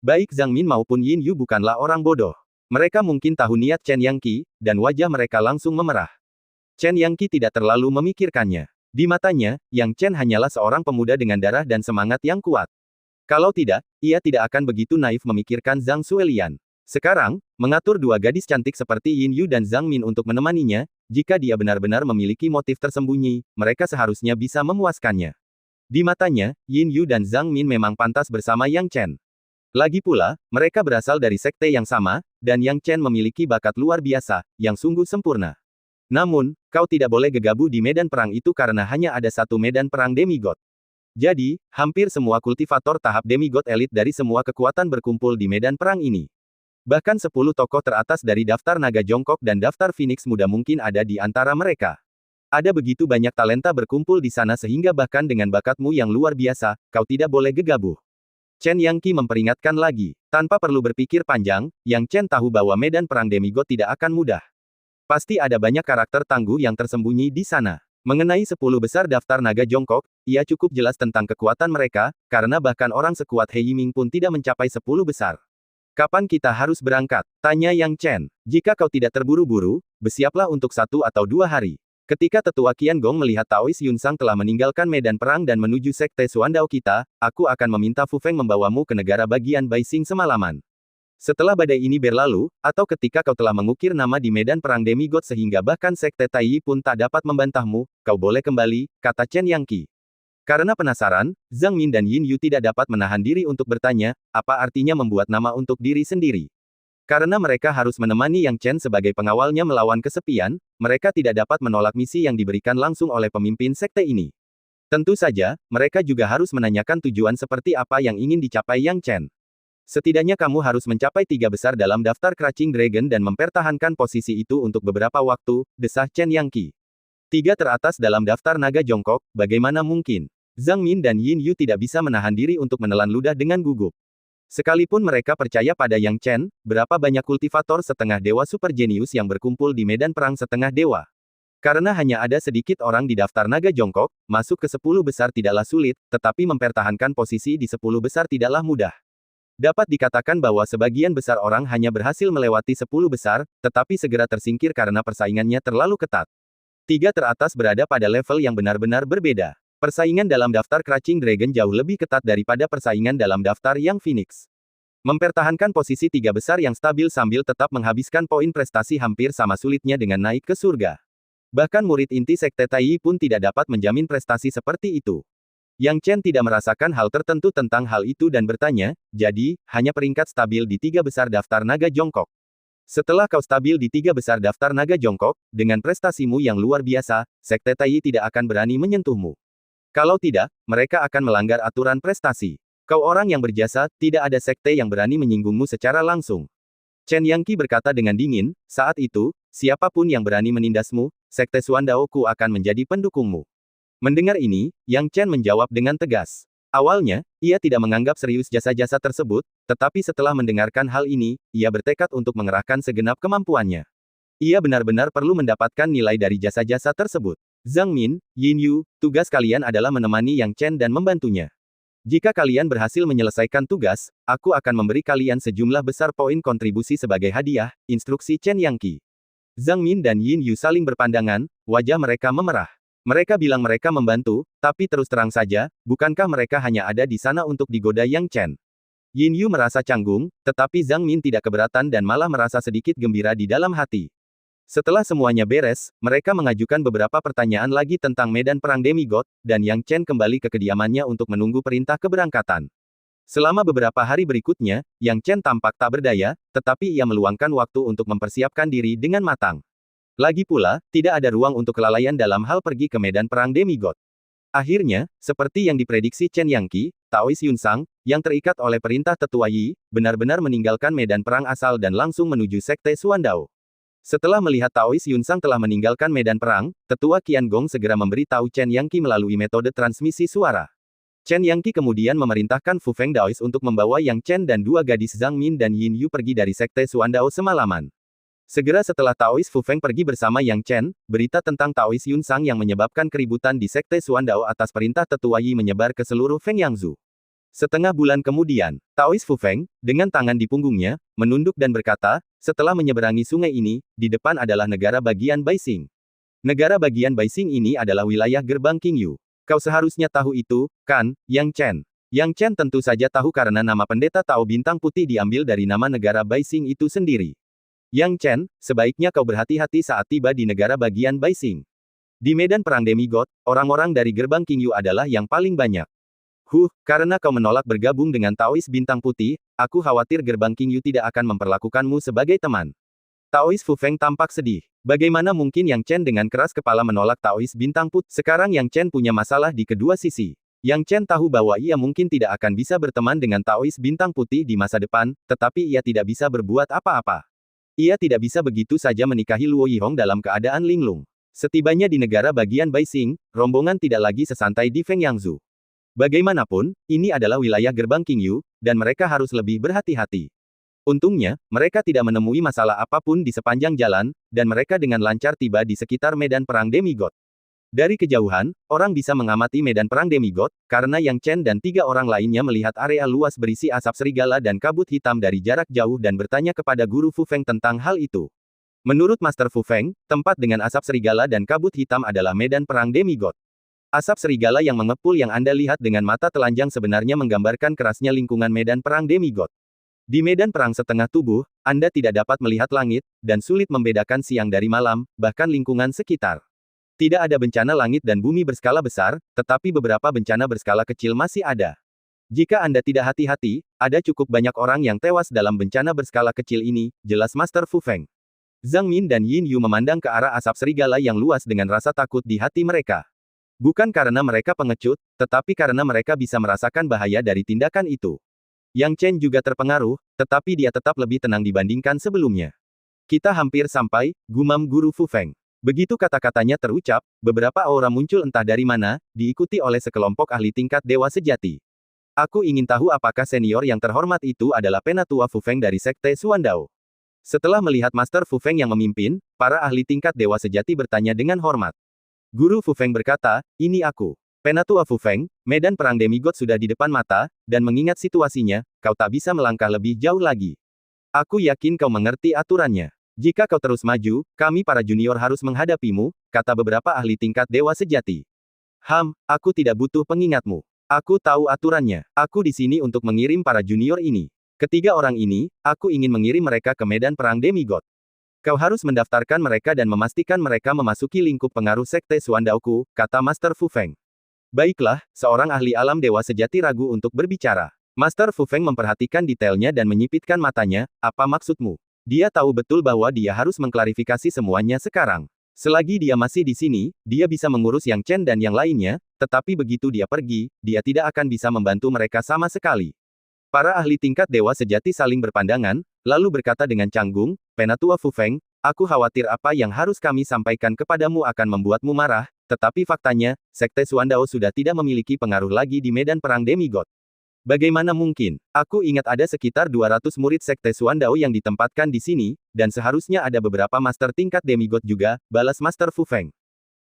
Baik Zhang Min maupun Yin Yu bukanlah orang bodoh. Mereka mungkin tahu niat Chen Yangqi, dan wajah mereka langsung memerah. Chen Yangqi tidak terlalu memikirkannya. Di matanya, Yang Chen hanyalah seorang pemuda dengan darah dan semangat yang kuat. Kalau tidak, ia tidak akan begitu naif memikirkan Zhang Suelian. Sekarang, mengatur dua gadis cantik seperti Yin Yu dan Zhang Min untuk menemaninya, jika dia benar-benar memiliki motif tersembunyi, mereka seharusnya bisa memuaskannya. Di matanya, Yin Yu dan Zhang Min memang pantas bersama Yang Chen. Lagi pula, mereka berasal dari sekte yang sama, dan Yang Chen memiliki bakat luar biasa, yang sungguh sempurna. Namun, kau tidak boleh gegabah di medan perang itu karena hanya ada satu medan perang demigod. Jadi, hampir semua kultivator tahap demigod elit dari semua kekuatan berkumpul di medan perang ini. Bahkan 10 tokoh teratas dari daftar naga jongkok dan daftar Phoenix muda mungkin ada di antara mereka. Ada begitu banyak talenta berkumpul di sana sehingga bahkan dengan bakatmu yang luar biasa, kau tidak boleh gegabah. Chen Yangqi memperingatkan lagi. Tanpa perlu berpikir panjang, Yang Chen tahu bahwa medan perang demigod tidak akan mudah. Pasti ada banyak karakter tangguh yang tersembunyi di sana. Mengenai 10 besar daftar naga jongkok, ia cukup jelas tentang kekuatan mereka, karena bahkan orang sekuat He Yiming pun tidak mencapai 10 besar. Kapan kita harus berangkat? Tanya Yang Chen. Jika kau tidak terburu-buru, bersiaplah untuk 1 atau 2 hari. Ketika tetua Qiangong melihat Taois Yunsang telah meninggalkan medan perang dan menuju sekte Suandao kita, aku akan meminta Fu Feng membawamu ke negara bagian Baixing semalaman. Setelah badai ini berlalu, atau ketika kau telah mengukir nama di medan perang demigod sehingga bahkan sekte Taiyi pun tak dapat membantahmu, kau boleh kembali, kata Chen Yangqi. Karena penasaran, Zhang Min dan Yin Yu tidak dapat menahan diri untuk bertanya, apa artinya membuat nama untuk diri sendiri. Karena mereka harus menemani Yang Chen sebagai pengawalnya melawan kesepian, mereka tidak dapat menolak misi yang diberikan langsung oleh pemimpin sekte ini. Tentu saja, mereka juga harus menanyakan tujuan seperti apa yang ingin dicapai Yang Chen. Setidaknya kamu harus mencapai 3 besar dalam daftar Crouching Dragon dan mempertahankan posisi itu untuk beberapa waktu, desah Chen Yangqi. 3 teratas dalam daftar naga jongkok, bagaimana mungkin? Zhang Min dan Yin Yu tidak bisa menahan diri untuk menelan ludah dengan gugup. Sekalipun mereka percaya pada Yang Chen, berapa banyak kultivator setengah dewa super jenius yang berkumpul di medan perang setengah dewa. Karena hanya ada sedikit orang di daftar naga jongkok, masuk ke 10 besar tidaklah sulit, tetapi mempertahankan posisi di 10 besar tidaklah mudah. Dapat dikatakan bahwa sebagian besar orang hanya berhasil melewati 10 besar, tetapi segera tersingkir karena persaingannya terlalu ketat. 3 teratas berada pada level yang benar-benar berbeda. Persaingan dalam daftar Crouching Dragon jauh lebih ketat daripada persaingan dalam daftar Yang Phoenix. Mempertahankan posisi 3 besar yang stabil sambil tetap menghabiskan poin prestasi hampir sama sulitnya dengan naik ke surga. Bahkan murid inti Sekte Taiyi pun tidak dapat menjamin prestasi seperti itu. Yang Chen tidak merasakan hal tertentu tentang hal itu dan bertanya, jadi, hanya peringkat stabil di 3 besar daftar naga jongkok. Setelah kau stabil di 3 besar daftar naga jongkok, dengan prestasimu yang luar biasa, Sekte Taiyi tidak akan berani menyentuhmu. Kalau tidak, mereka akan melanggar aturan prestasi. Kau orang yang berjasa, tidak ada sekte yang berani menyinggungmu secara langsung. Chen Yangqi berkata dengan dingin, saat itu, siapapun yang berani menindasmu, sekte Suandao ku akan menjadi pendukungmu. Mendengar ini, Yang Chen menjawab dengan tegas. Awalnya, ia tidak menganggap serius jasa-jasa tersebut, tetapi setelah mendengarkan hal ini, ia bertekad untuk mengerahkan segenap kemampuannya. Ia benar-benar perlu mendapatkan nilai dari jasa-jasa tersebut. Zhang Min, Yin Yu, tugas kalian adalah menemani Yang Chen dan membantunya. Jika kalian berhasil menyelesaikan tugas, aku akan memberi kalian sejumlah besar poin kontribusi sebagai hadiah, instruksi Chen Yangqi. Zhang Min dan Yin Yu saling berpandangan, wajah mereka memerah. Mereka bilang mereka membantu, tapi terus terang saja, bukankah mereka hanya ada di sana untuk digoda Yang Chen? Yin Yu merasa canggung, tetapi Zhang Min tidak keberatan dan malah merasa sedikit gembira di dalam hati. Setelah semuanya beres, mereka mengajukan beberapa pertanyaan lagi tentang medan perang demigod, dan Yang Chen kembali ke kediamannya untuk menunggu perintah keberangkatan. Selama beberapa hari berikutnya, Yang Chen tampak tak berdaya, tetapi ia meluangkan waktu untuk mempersiapkan diri dengan matang. Lagi pula, tidak ada ruang untuk kelalaian dalam hal pergi ke medan perang demigod. Akhirnya, seperti yang diprediksi Chen Yangqi, Taois Yunsang, yang terikat oleh perintah tetua Yi, benar-benar meninggalkan medan perang asal dan langsung menuju sekte Suandao. Setelah melihat Taois Yunsang telah meninggalkan medan perang, tetua Qiangong segera memberi tahu Chen Yangqi melalui metode transmisi suara. Chen Yangqi kemudian memerintahkan Fu Feng Daois untuk membawa Yang Chen dan 2 gadis Zhang Min dan Yin Yu pergi dari sekte Suandao semalaman. Segera setelah Taois Fu Feng pergi bersama Yang Chen, berita tentang Taois Yunsang yang menyebabkan keributan di sekte Suandao atas perintah tetua Yi menyebar ke seluruh Fengyangzhou. Setengah bulan kemudian, Taois Fu Feng, dengan tangan di punggungnya, menunduk dan berkata, setelah menyeberangi sungai ini, di depan adalah negara bagian Baixing. Negara bagian Baixing ini adalah wilayah gerbang Qingyu. Kau seharusnya tahu itu, kan, Yang Chen? Yang Chen tentu saja tahu karena nama pendeta Tao Bintang Putih diambil dari nama negara Baixing itu sendiri. Yang Chen, sebaiknya kau berhati-hati saat tiba di negara bagian Baixing. Di medan perang demigod, orang-orang dari gerbang Qingyu adalah yang paling banyak. Karena kau menolak bergabung dengan Taois Bintang Putih, aku khawatir gerbang Qingyu tidak akan memperlakukanmu sebagai teman. Taois Fu Feng tampak sedih. Bagaimana mungkin Yang Chen dengan keras kepala menolak Taois Bintang Putih? Sekarang Yang Chen punya masalah di kedua sisi. Yang Chen tahu bahwa ia mungkin tidak akan bisa berteman dengan Taois Bintang Putih di masa depan, tetapi ia tidak bisa berbuat apa-apa. Ia tidak bisa begitu saja menikahi Luo Yihong dalam keadaan linglung. Setibanya di negara bagian Baixing, rombongan tidak lagi sesantai di Fengyangzhou. Bagaimanapun, ini adalah wilayah gerbang Qingyu, dan mereka harus lebih berhati-hati. Untungnya, mereka tidak menemui masalah apapun di sepanjang jalan, dan mereka dengan lancar tiba di sekitar medan perang demigod. Dari kejauhan, orang bisa mengamati medan perang demigod, karena Yang Chen dan 3 orang lainnya melihat area luas berisi asap serigala dan kabut hitam dari jarak jauh dan bertanya kepada Guru Fu Feng tentang hal itu. Menurut Master Fu Feng, tempat dengan asap serigala dan kabut hitam adalah medan perang demigod. Asap serigala yang mengepul yang Anda lihat dengan mata telanjang sebenarnya menggambarkan kerasnya lingkungan medan perang demigod. Di medan perang setengah tubuh, Anda tidak dapat melihat langit, dan sulit membedakan siang dari malam, bahkan lingkungan sekitar. Tidak ada bencana langit dan bumi berskala besar, tetapi beberapa bencana berskala kecil masih ada. Jika Anda tidak hati-hati, ada cukup banyak orang yang tewas dalam bencana berskala kecil ini, jelas Master Fu Feng. Zhang Min dan Yin Yu memandang ke arah asap serigala yang luas dengan rasa takut di hati mereka. Bukan karena mereka pengecut, tetapi karena mereka bisa merasakan bahaya dari tindakan itu. Yang Chen juga terpengaruh, tetapi dia tetap lebih tenang dibandingkan sebelumnya. Kita hampir sampai, gumam Guru Fu Feng. Begitu kata-katanya terucap, beberapa aura muncul entah dari mana, diikuti oleh sekelompok ahli tingkat dewa sejati. Aku ingin tahu apakah senior yang terhormat itu adalah Penatua Fu Feng dari Sekte Xuandao. Setelah melihat Master Fu Feng yang memimpin, para ahli tingkat dewa sejati bertanya dengan hormat. Guru Fu Feng berkata, ini aku. Penatua Fu Feng, medan perang demigod sudah di depan mata, dan mengingat situasinya, kau tak bisa melangkah lebih jauh lagi. Aku yakin kau mengerti aturannya. Jika kau terus maju, kami para junior harus menghadapimu, kata beberapa ahli tingkat dewa sejati. Aku tidak butuh pengingatmu. Aku tahu aturannya. Aku di sini untuk mengirim para junior ini. Ketiga orang ini, aku ingin mengirim mereka ke medan perang demigod. Kau harus mendaftarkan mereka dan memastikan mereka memasuki lingkup pengaruh Sekte Xuandaoku, kata Master Fu Feng. Baiklah, seorang ahli alam dewa sejati ragu untuk berbicara. Master Fu Feng memperhatikan detailnya dan menyipitkan matanya, apa maksudmu? Dia tahu betul bahwa dia harus mengklarifikasi semuanya sekarang. Selagi dia masih di sini, dia bisa mengurus Yang Chen dan yang lainnya, tetapi begitu dia pergi, dia tidak akan bisa membantu mereka sama sekali. Para ahli tingkat dewa sejati saling berpandangan, lalu berkata dengan canggung, Penatua Fu Feng, aku khawatir apa yang harus kami sampaikan kepadamu akan membuatmu marah, tetapi faktanya, Sekte Xuandao sudah tidak memiliki pengaruh lagi di medan perang demigod. Bagaimana mungkin? Aku ingat ada sekitar 200 murid Sekte Xuandao yang ditempatkan di sini, dan seharusnya ada beberapa master tingkat demigod juga, balas Master Fu Feng.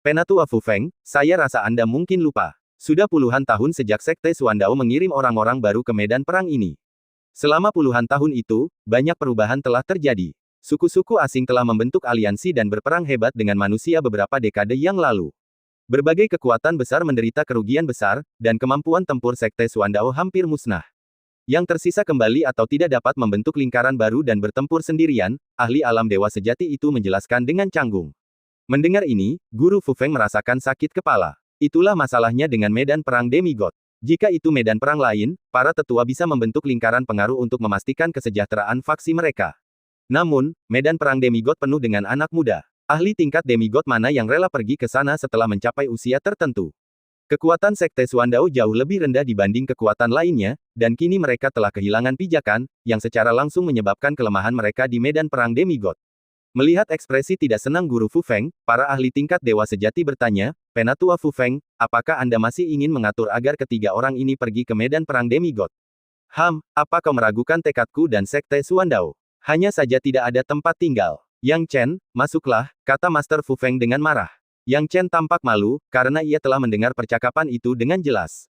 Penatua Fu Feng, saya rasa Anda mungkin lupa. Sudah puluhan tahun sejak Sekte Xuandao mengirim orang-orang baru ke medan perang ini. Selama puluhan tahun itu, banyak perubahan telah terjadi. Suku-suku asing telah membentuk aliansi dan berperang hebat dengan manusia beberapa dekade yang lalu. Berbagai kekuatan besar menderita kerugian besar, dan kemampuan tempur Sekte Xuandao hampir musnah. Yang tersisa kembali atau tidak dapat membentuk lingkaran baru dan bertempur sendirian, ahli alam dewa sejati itu menjelaskan dengan canggung. Mendengar ini, Guru Fu Feng merasakan sakit kepala. Itulah masalahnya dengan medan perang demigod. Jika itu medan perang lain, para tetua bisa membentuk lingkaran pengaruh untuk memastikan kesejahteraan faksi mereka. Namun, medan perang demigod penuh dengan anak muda. Ahli tingkat demigod mana yang rela pergi ke sana setelah mencapai usia tertentu? Kekuatan Sekte Xuandao jauh lebih rendah dibanding kekuatan lainnya, dan kini mereka telah kehilangan pijakan, yang secara langsung menyebabkan kelemahan mereka di medan perang demigod. Melihat ekspresi tidak senang Guru Fu Feng, para ahli tingkat dewa sejati bertanya, Penatua Fu Feng, apakah Anda masih ingin mengatur agar ketiga orang ini pergi ke medan perang demigod? Apa kau meragukan tekadku dan Sekte Xuandao? Hanya saja tidak ada tempat tinggal. Yang Chen, masuklah, kata Master Fu Feng dengan marah. Yang Chen tampak malu, karena ia telah mendengar percakapan itu dengan jelas.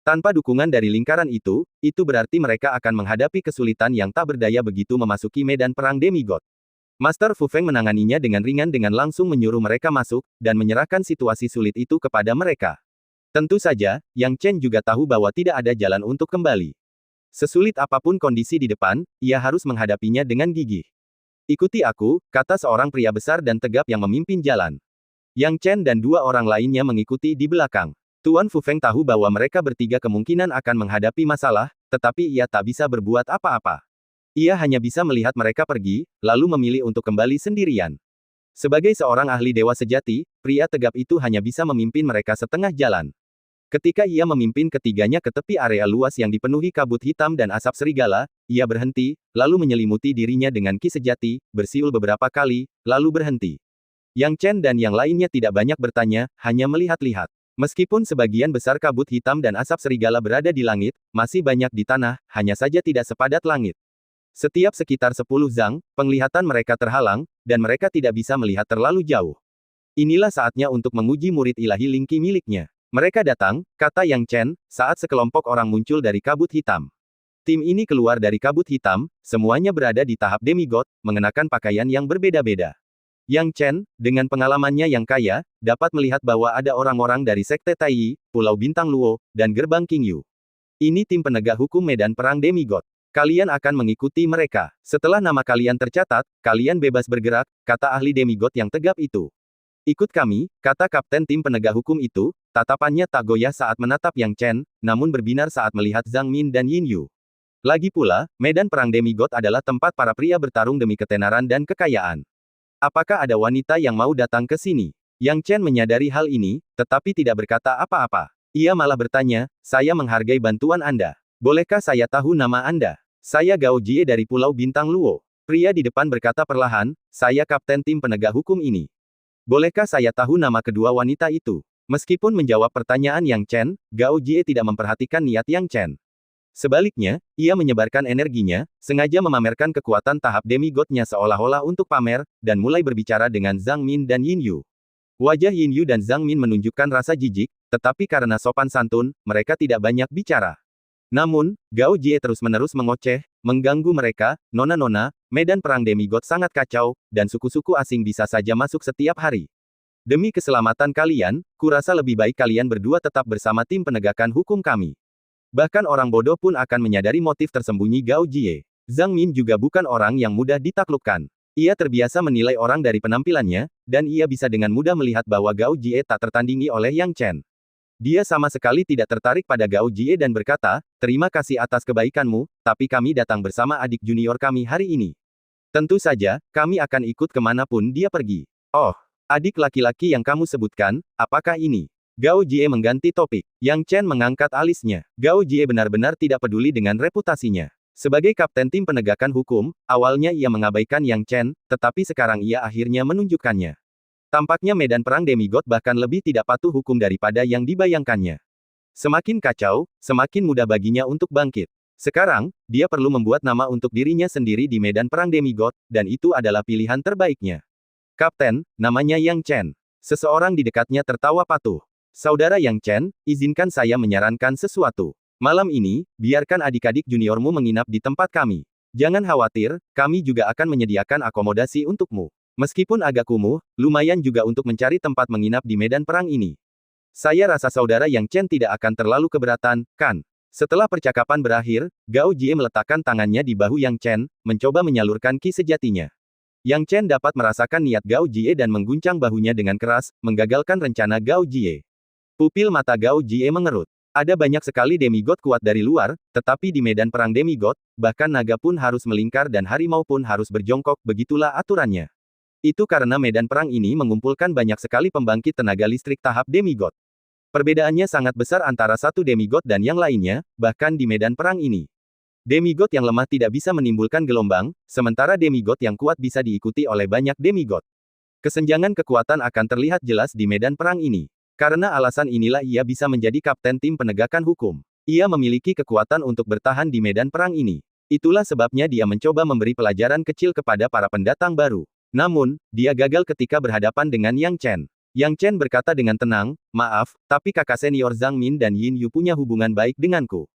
Tanpa dukungan dari lingkaran itu berarti mereka akan menghadapi kesulitan yang tak berdaya begitu memasuki medan perang demigod. Master Fu Feng menanganinya dengan ringan dengan langsung menyuruh mereka masuk, dan menyerahkan situasi sulit itu kepada mereka. Tentu saja, Yang Chen juga tahu bahwa tidak ada jalan untuk kembali. Sesulit apapun kondisi di depan, ia harus menghadapinya dengan gigih. Ikuti aku, kata seorang pria besar dan tegap yang memimpin jalan. Yang Chen dan 2 orang lainnya mengikuti di belakang. Tuan Fu Feng tahu bahwa mereka bertiga kemungkinan akan menghadapi masalah, tetapi ia tak bisa berbuat apa-apa. Ia hanya bisa melihat mereka pergi, lalu memilih untuk kembali sendirian. Sebagai seorang ahli dewa sejati, pria tegap itu hanya bisa memimpin mereka setengah jalan. Ketika ia memimpin ketiganya ke tepi area luas yang dipenuhi kabut hitam dan asap serigala, ia berhenti, lalu menyelimuti dirinya dengan ki sejati, bersiul beberapa kali, lalu berhenti. Yang Chen dan yang lainnya tidak banyak bertanya, hanya melihat-lihat. Meskipun sebagian besar kabut hitam dan asap serigala berada di langit, masih banyak di tanah, hanya saja tidak sepadat langit. Setiap sekitar 10 zang, penglihatan mereka terhalang, dan mereka tidak bisa melihat terlalu jauh. Inilah saatnya untuk menguji murid ilahi Lingki miliknya. Mereka datang, kata Yang Chen, saat sekelompok orang muncul dari kabut hitam. Tim ini keluar dari kabut hitam, semuanya berada di tahap demigod, mengenakan pakaian yang berbeda-beda. Yang Chen, dengan pengalamannya yang kaya, dapat melihat bahwa ada orang-orang dari Sekte Taiyi, Pulau Bintang Luo, dan Gerbang Qingyu. Ini tim penegak hukum medan perang demigod. Kalian akan mengikuti mereka. Setelah nama kalian tercatat, kalian bebas bergerak, kata ahli demigod yang tegap itu. Ikut kami, kata kapten tim penegak hukum itu, tatapannya tak goyah saat menatap Yang Chen, namun berbinar saat melihat Zhang Min dan Yin Yu. Lagi pula, medan perang demigod adalah tempat para pria bertarung demi ketenaran dan kekayaan. Apakah ada wanita yang mau datang ke sini? Yang Chen menyadari hal ini, tetapi tidak berkata apa-apa. Ia malah bertanya, saya menghargai bantuan Anda. Bolehkah saya tahu nama Anda? Saya Gao Jie dari Pulau Bintang Luo. Pria di depan berkata perlahan, saya kapten tim penegak hukum ini. Bolehkah saya tahu nama kedua wanita itu? Meskipun menjawab pertanyaan Yang Chen, Gao Jie tidak memperhatikan niat Yang Chen. Sebaliknya, ia menyebarkan energinya, sengaja memamerkan kekuatan tahap demigodnya seolah-olah untuk pamer, dan mulai berbicara dengan Zhang Min dan Yin Yu. Wajah Yin Yu dan Zhang Min menunjukkan rasa jijik, tetapi karena sopan santun, mereka tidak banyak bicara. Namun, Gao Jie terus-menerus mengoceh, mengganggu mereka, nona-nona, medan perang demigod sangat kacau, dan suku-suku asing bisa saja masuk setiap hari. Demi keselamatan kalian, kurasa lebih baik kalian berdua tetap bersama tim penegakan hukum kami. Bahkan orang bodoh pun akan menyadari motif tersembunyi Gao Jie. Zhang Min juga bukan orang yang mudah ditaklukkan. Ia terbiasa menilai orang dari penampilannya, dan ia bisa dengan mudah melihat bahwa Gao Jie tak tertandingi oleh Yang Chen. Dia sama sekali tidak tertarik pada Gao Jie dan berkata, terima kasih atas kebaikanmu, tapi kami datang bersama adik junior kami hari ini. Tentu saja, kami akan ikut kemanapun dia pergi. Oh, adik laki-laki yang kamu sebutkan, apakah ini? Gao Jie mengganti topik. Yang Chen mengangkat alisnya. Gao Jie benar-benar tidak peduli dengan reputasinya. Sebagai kapten tim penegakan hukum, awalnya ia mengabaikan Yang Chen, tetapi sekarang ia akhirnya menunjukkannya. Tampaknya medan perang demigod bahkan lebih tidak patuh hukum daripada yang dibayangkannya. Semakin kacau, semakin mudah baginya untuk bangkit. Sekarang, dia perlu membuat nama untuk dirinya sendiri di medan perang demigod, dan itu adalah pilihan terbaiknya. Kapten, namanya Yang Chen. Seseorang di dekatnya tertawa patuh. Saudara Yang Chen, izinkan saya menyarankan sesuatu. Malam ini, biarkan adik-adik juniormu menginap di tempat kami. Jangan khawatir, kami juga akan menyediakan akomodasi untukmu. Meskipun agak kumuh, lumayan juga untuk mencari tempat menginap di medan perang ini. Saya rasa saudara Yang Chen tidak akan terlalu keberatan, kan? Setelah percakapan berakhir, Gao Jie meletakkan tangannya di bahu Yang Chen, mencoba menyalurkan ki sejatinya. Yang Chen dapat merasakan niat Gao Jie dan mengguncang bahunya dengan keras, menggagalkan rencana Gao Jie. Pupil mata Gao Jie mengerut. Ada banyak sekali demigod kuat dari luar, tetapi di medan perang demigod, bahkan naga pun harus melingkar dan harimau pun harus berjongkok, begitulah aturannya. Itu karena medan perang ini mengumpulkan banyak sekali pembangkit tenaga listrik tahap demigod. Perbedaannya sangat besar antara satu demigod dan yang lainnya, bahkan di medan perang ini. Demigod yang lemah tidak bisa menimbulkan gelombang, sementara demigod yang kuat bisa diikuti oleh banyak demigod. Kesenjangan kekuatan akan terlihat jelas di medan perang ini. Karena alasan inilah ia bisa menjadi kapten tim penegakan hukum. Ia memiliki kekuatan untuk bertahan di medan perang ini. Itulah sebabnya dia mencoba memberi pelajaran kecil kepada para pendatang baru. Namun, dia gagal ketika berhadapan dengan Yang Chen. Yang Chen berkata dengan tenang, maaf, tapi kakak senior Zhang Min dan Yin Yu punya hubungan baik denganku.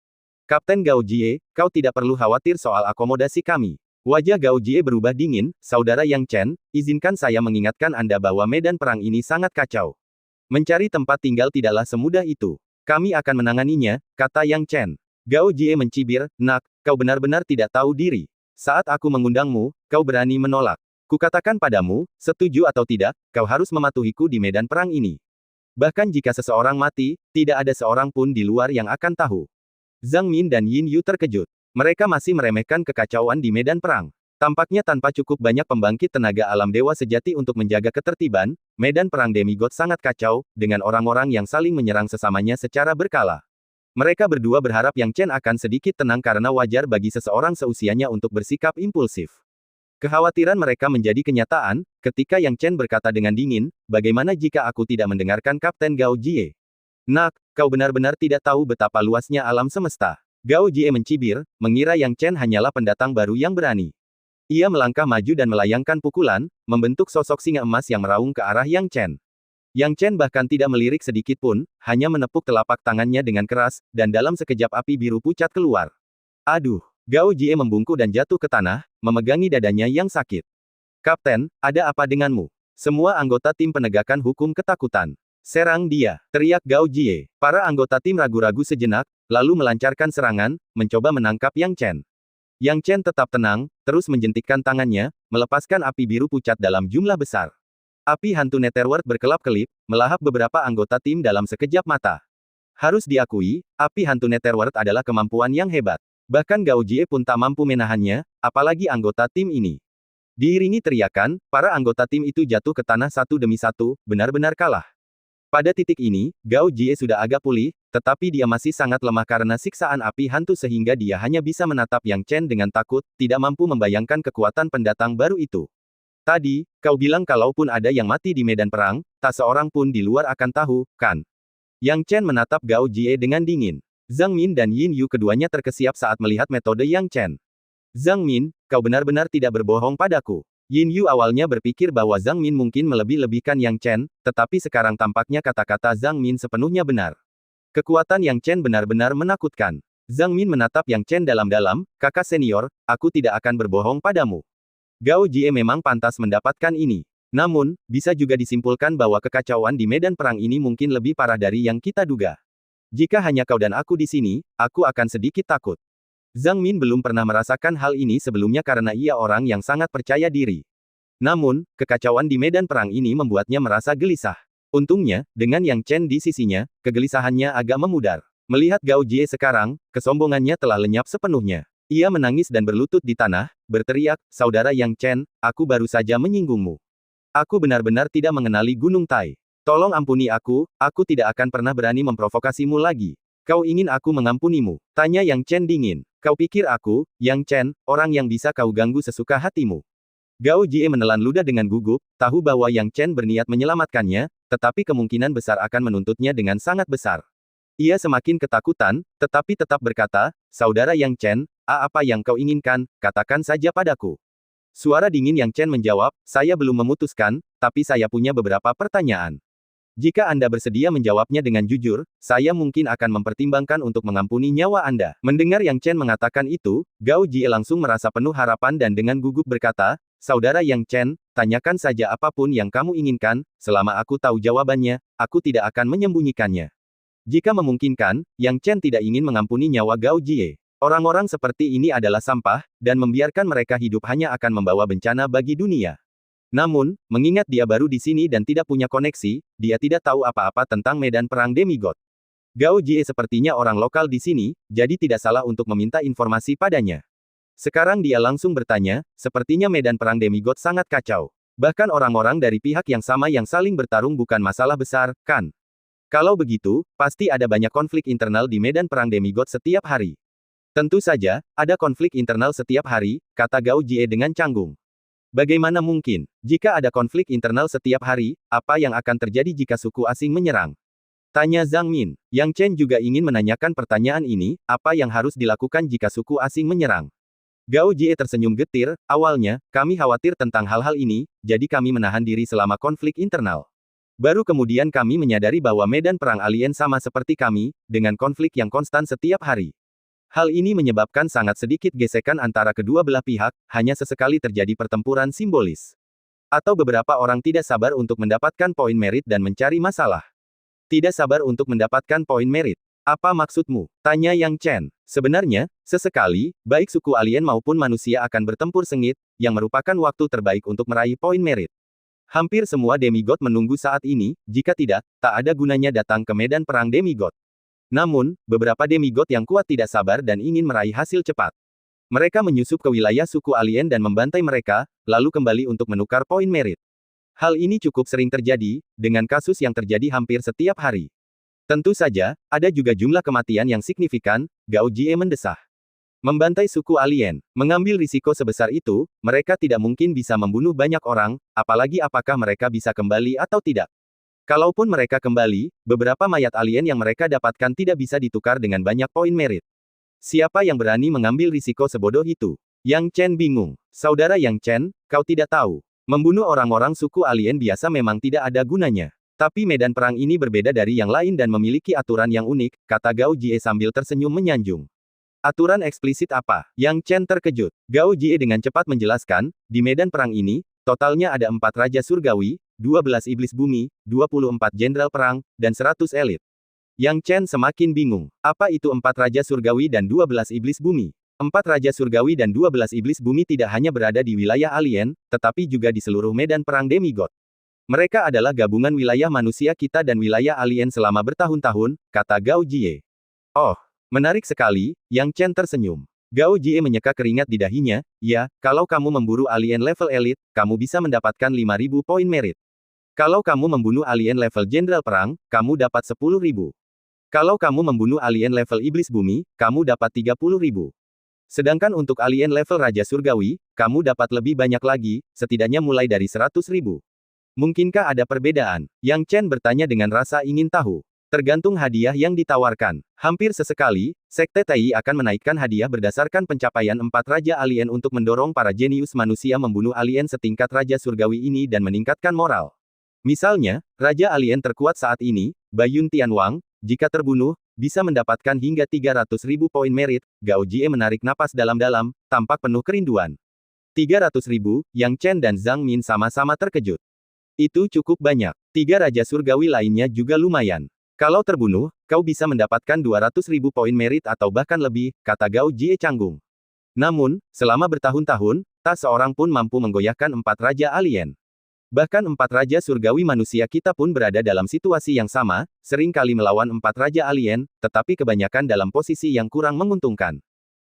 Kapten Gao Jie, kau tidak perlu khawatir soal akomodasi kami. Wajah Gao Jie berubah dingin, saudara Yang Chen, izinkan saya mengingatkan Anda bahwa medan perang ini sangat kacau. Mencari tempat tinggal tidaklah semudah itu. Kami akan menanganinya, kata Yang Chen. Gao Jie mencibir, nak, kau benar-benar tidak tahu diri. Saat aku mengundangmu, kau berani menolak. Kukatakan padamu, setuju atau tidak, kau harus mematuhiku di medan perang ini. Bahkan jika seseorang mati, tidak ada seorang pun di luar yang akan tahu. Zhang Min dan Yin Yu terkejut. Mereka masih meremehkan kekacauan di medan perang. Tampaknya tanpa cukup banyak pembangkit tenaga alam dewa sejati untuk menjaga ketertiban, medan perang demigod sangat kacau, dengan orang-orang yang saling menyerang sesamanya secara berkala. Mereka berdua berharap Yang Chen akan sedikit tenang karena wajar bagi seseorang seusianya untuk bersikap impulsif. Kekhawatiran mereka menjadi kenyataan, ketika Yang Chen berkata dengan dingin, bagaimana jika aku tidak mendengarkan Kapten Gao Jie? Nak, kau benar-benar tidak tahu betapa luasnya alam semesta. Gao Jie mencibir, mengira Yang Chen hanyalah pendatang baru yang berani. Ia melangkah maju dan melayangkan pukulan, membentuk sosok singa emas yang meraung ke arah Yang Chen. Yang Chen bahkan tidak melirik sedikit pun, hanya menepuk telapak tangannya dengan keras, dan dalam sekejap api biru pucat keluar. Aduh! Gao Jie membungkuk dan jatuh ke tanah, memegangi dadanya yang sakit. Kapten, ada apa denganmu? Semua anggota tim penegakan hukum ketakutan. Serang dia, teriak Gao Jie. Para anggota tim ragu-ragu sejenak, lalu melancarkan serangan, mencoba menangkap Yang Chen. Yang Chen tetap tenang, terus menjentikkan tangannya, melepaskan api biru pucat dalam jumlah besar. Api hantu Netherworld berkelap-kelip, melahap beberapa anggota tim dalam sekejap mata. Harus diakui, api hantu Netherworld adalah kemampuan yang hebat. Bahkan Gao Jie pun tak mampu menahannya, apalagi anggota tim ini. Diiringi teriakan, para anggota tim itu jatuh ke tanah satu demi satu, benar-benar kalah. Pada titik ini, Gao Jie sudah agak pulih, tetapi dia masih sangat lemah karena siksaan api hantu sehingga dia hanya bisa menatap Yang Chen dengan takut, tidak mampu membayangkan kekuatan pendatang baru itu. Tadi, kau bilang kalaupun ada yang mati di medan perang, tak seorang pun di luar akan tahu, kan? Yang Chen menatap Gao Jie dengan dingin. Zhang Min dan Yin Yu keduanya terkesiap saat melihat metode Yang Chen. Zhang Min, kau benar-benar tidak berbohong padaku. Yin Yu awalnya berpikir bahwa Zhang Min mungkin melebih-lebihkan Yang Chen, tetapi sekarang tampaknya kata-kata Zhang Min sepenuhnya benar. Kekuatan Yang Chen benar-benar menakutkan. Zhang Min menatap Yang Chen dalam-dalam, kakak senior, aku tidak akan berbohong padamu. Gao Jie memang pantas mendapatkan ini. Namun, bisa juga disimpulkan bahwa kekacauan di medan perang ini mungkin lebih parah dari yang kita duga. Jika hanya kau dan aku di sini, aku akan sedikit takut. Zhang Min belum pernah merasakan hal ini sebelumnya karena ia orang yang sangat percaya diri. Namun, kekacauan di medan perang ini membuatnya merasa gelisah. Untungnya, dengan Yang Chen di sisinya, kegelisahannya agak memudar. Melihat Gao Jie sekarang, kesombongannya telah lenyap sepenuhnya. Ia menangis dan berlutut di tanah, berteriak, saudara Yang Chen, aku baru saja menyinggungmu. Aku benar-benar tidak mengenali Gunung Tai. Tolong ampuni aku tidak akan pernah berani memprovokasimu lagi. Kau ingin aku mengampunimu? Tanya Yang Chen dingin. Kau pikir aku, Yang Chen, orang yang bisa kau ganggu sesuka hatimu? Gao Jie menelan ludah dengan gugup, tahu bahwa Yang Chen berniat menyelamatkannya, tetapi kemungkinan besar akan menuntutnya dengan sangat besar. Ia semakin ketakutan, tetapi tetap berkata, saudara Yang Chen, apa yang kau inginkan, katakan saja padaku. Suara dingin Yang Chen menjawab, saya belum memutuskan, tapi saya punya beberapa pertanyaan. Jika Anda bersedia menjawabnya dengan jujur, saya mungkin akan mempertimbangkan untuk mengampuni nyawa Anda. Mendengar Yang Chen mengatakan itu, Gao Jie langsung merasa penuh harapan dan dengan gugup berkata, saudara Yang Chen, tanyakan saja apapun yang kamu inginkan, selama aku tahu jawabannya, aku tidak akan menyembunyikannya. Jika memungkinkan, Yang Chen tidak ingin mengampuni nyawa Gao Jie. Orang-orang seperti ini adalah sampah, dan membiarkan mereka hidup hanya akan membawa bencana bagi dunia. Namun, mengingat dia baru di sini dan tidak punya koneksi, dia tidak tahu apa-apa tentang medan perang demigod. Gao Jie sepertinya orang lokal di sini, jadi tidak salah untuk meminta informasi padanya. Sekarang dia langsung bertanya, sepertinya medan perang demigod sangat kacau. Bahkan orang-orang dari pihak yang sama yang saling bertarung bukan masalah besar, kan? Kalau begitu, pasti ada banyak konflik internal di medan perang demigod setiap hari. Tentu saja, ada konflik internal setiap hari, kata Gao Jie dengan canggung. Bagaimana mungkin? Jika ada konflik internal setiap hari, apa yang akan terjadi jika suku asing menyerang? Tanya Zhang Min. Yang Chen juga ingin menanyakan pertanyaan ini, apa yang harus dilakukan jika suku asing menyerang? Gao Jie tersenyum getir, awalnya, kami khawatir tentang hal-hal ini, jadi kami menahan diri selama konflik internal. Baru kemudian kami menyadari bahwa medan perang alien sama seperti kami, dengan konflik yang konstan setiap hari. Hal ini menyebabkan sangat sedikit gesekan antara kedua belah pihak, hanya sesekali terjadi pertempuran simbolis. Atau beberapa orang tidak sabar untuk mendapatkan poin merit dan mencari masalah. Tidak sabar untuk mendapatkan poin merit. Apa maksudmu? Tanya Yang Chen. Sebenarnya, sesekali, baik suku alien maupun manusia akan bertempur sengit, yang merupakan waktu terbaik untuk meraih poin merit. Hampir semua demigod menunggu saat ini, jika tidak, tak ada gunanya datang ke medan perang demigod. Namun, beberapa demigod yang kuat tidak sabar dan ingin meraih hasil cepat. Mereka menyusup ke wilayah suku alien dan membantai mereka, lalu kembali untuk menukar poin merit. Hal ini cukup sering terjadi, dengan kasus yang terjadi hampir setiap hari. Tentu saja, ada juga jumlah kematian yang signifikan, Gao Jie mendesah. Membantai suku alien, mengambil risiko sebesar itu, mereka tidak mungkin bisa membunuh banyak orang, apalagi apakah mereka bisa kembali atau tidak. Kalaupun mereka kembali, beberapa mayat alien yang mereka dapatkan tidak bisa ditukar dengan banyak poin merit. Siapa yang berani mengambil risiko sebodoh itu? Yang Chen bingung. Saudara Yang Chen, kau tidak tahu. Membunuh orang-orang suku alien biasa memang tidak ada gunanya. Tapi medan perang ini berbeda dari yang lain dan memiliki aturan yang unik, kata Gao Jie sambil tersenyum menyanjung. Aturan eksplisit apa? Yang Chen terkejut. Gao Jie dengan cepat menjelaskan, di medan perang ini, totalnya ada 4 Raja Surgawi, 12 Iblis Bumi, 24 Jenderal Perang, dan 100 elit. Yang Chen semakin bingung. Apa itu 4 Raja Surgawi dan 12 Iblis Bumi? 4 Raja Surgawi dan 12 Iblis Bumi tidak hanya berada di wilayah alien, tetapi juga di seluruh medan perang demigod. Mereka adalah gabungan wilayah manusia kita dan wilayah alien selama bertahun-tahun, kata Gao Jie. Oh, menarik sekali, Yang Chen tersenyum. Gao Jie menyeka keringat di dahinya, ya, kalau kamu memburu alien level elit, kamu bisa mendapatkan 5.000 poin merit. Kalau kamu membunuh alien level Jenderal Perang, kamu dapat 10.000. Kalau kamu membunuh alien level Iblis Bumi, kamu dapat 30.000. Sedangkan untuk alien level Raja Surgawi, kamu dapat lebih banyak lagi, setidaknya mulai dari 100.000. Mungkinkah ada perbedaan? Yang Chen bertanya dengan rasa ingin tahu. Tergantung hadiah yang ditawarkan. Hampir sesekali, Sekte Tai akan menaikkan hadiah berdasarkan pencapaian 4 Raja Alien untuk mendorong para jenius manusia membunuh alien setingkat Raja Surgawi ini dan meningkatkan moral. Misalnya, Raja Alien terkuat saat ini, Bayun Tianwang, jika terbunuh, bisa mendapatkan hingga 300.000 poin merit. Gao Jie menarik napas dalam-dalam, tampak penuh kerinduan. 300.000, Yang Chen dan Zhang Min sama-sama terkejut. Itu cukup banyak. 3 Raja Surgawi lainnya juga lumayan. Kalau terbunuh, kau bisa mendapatkan 200.000 poin merit atau bahkan lebih, kata Gao Jie canggung. Namun, selama bertahun-tahun, tak seorang pun mampu menggoyahkan 4 Raja Alien. Bahkan 4 Raja Surgawi manusia kita pun berada dalam situasi yang sama, sering kali melawan 4 Raja Alien, tetapi kebanyakan dalam posisi yang kurang menguntungkan.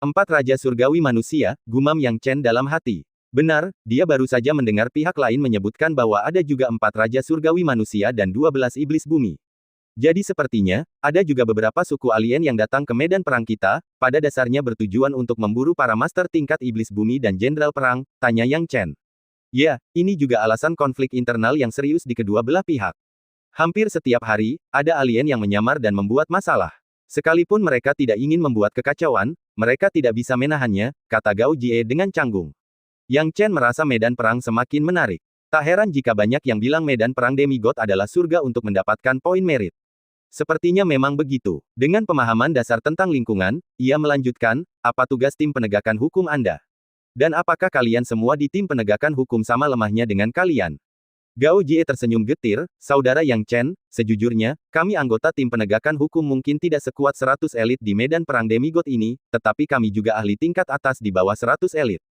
4 Raja Surgawi manusia, gumam Yang Chen dalam hati. Benar, dia baru saja mendengar pihak lain menyebutkan bahwa ada juga 4 Raja Surgawi manusia dan 12 Iblis Bumi. Jadi sepertinya, ada juga beberapa suku alien yang datang ke medan perang kita, pada dasarnya bertujuan untuk memburu para master tingkat Iblis Bumi dan Jenderal Perang, tanya Yang Chen. Ya, ini juga alasan konflik internal yang serius di kedua belah pihak. Hampir setiap hari, ada alien yang menyamar dan membuat masalah. Sekalipun mereka tidak ingin membuat kekacauan, mereka tidak bisa menahannya, kata Gao Jie dengan canggung. Yang Chen merasa medan perang semakin menarik. Tak heran jika banyak yang bilang medan perang demigod adalah surga untuk mendapatkan poin merit. Sepertinya memang begitu. Dengan pemahaman dasar tentang lingkungan, ia melanjutkan, apa tugas tim penegakan hukum Anda? Dan apakah kalian semua di tim penegakan hukum sama lemahnya dengan kalian? Gao Jie tersenyum getir, saudara Yang Chen, sejujurnya, kami anggota tim penegakan hukum mungkin tidak sekuat 100 elit di medan perang demigod ini, tetapi kami juga ahli tingkat atas di bawah 100 elit.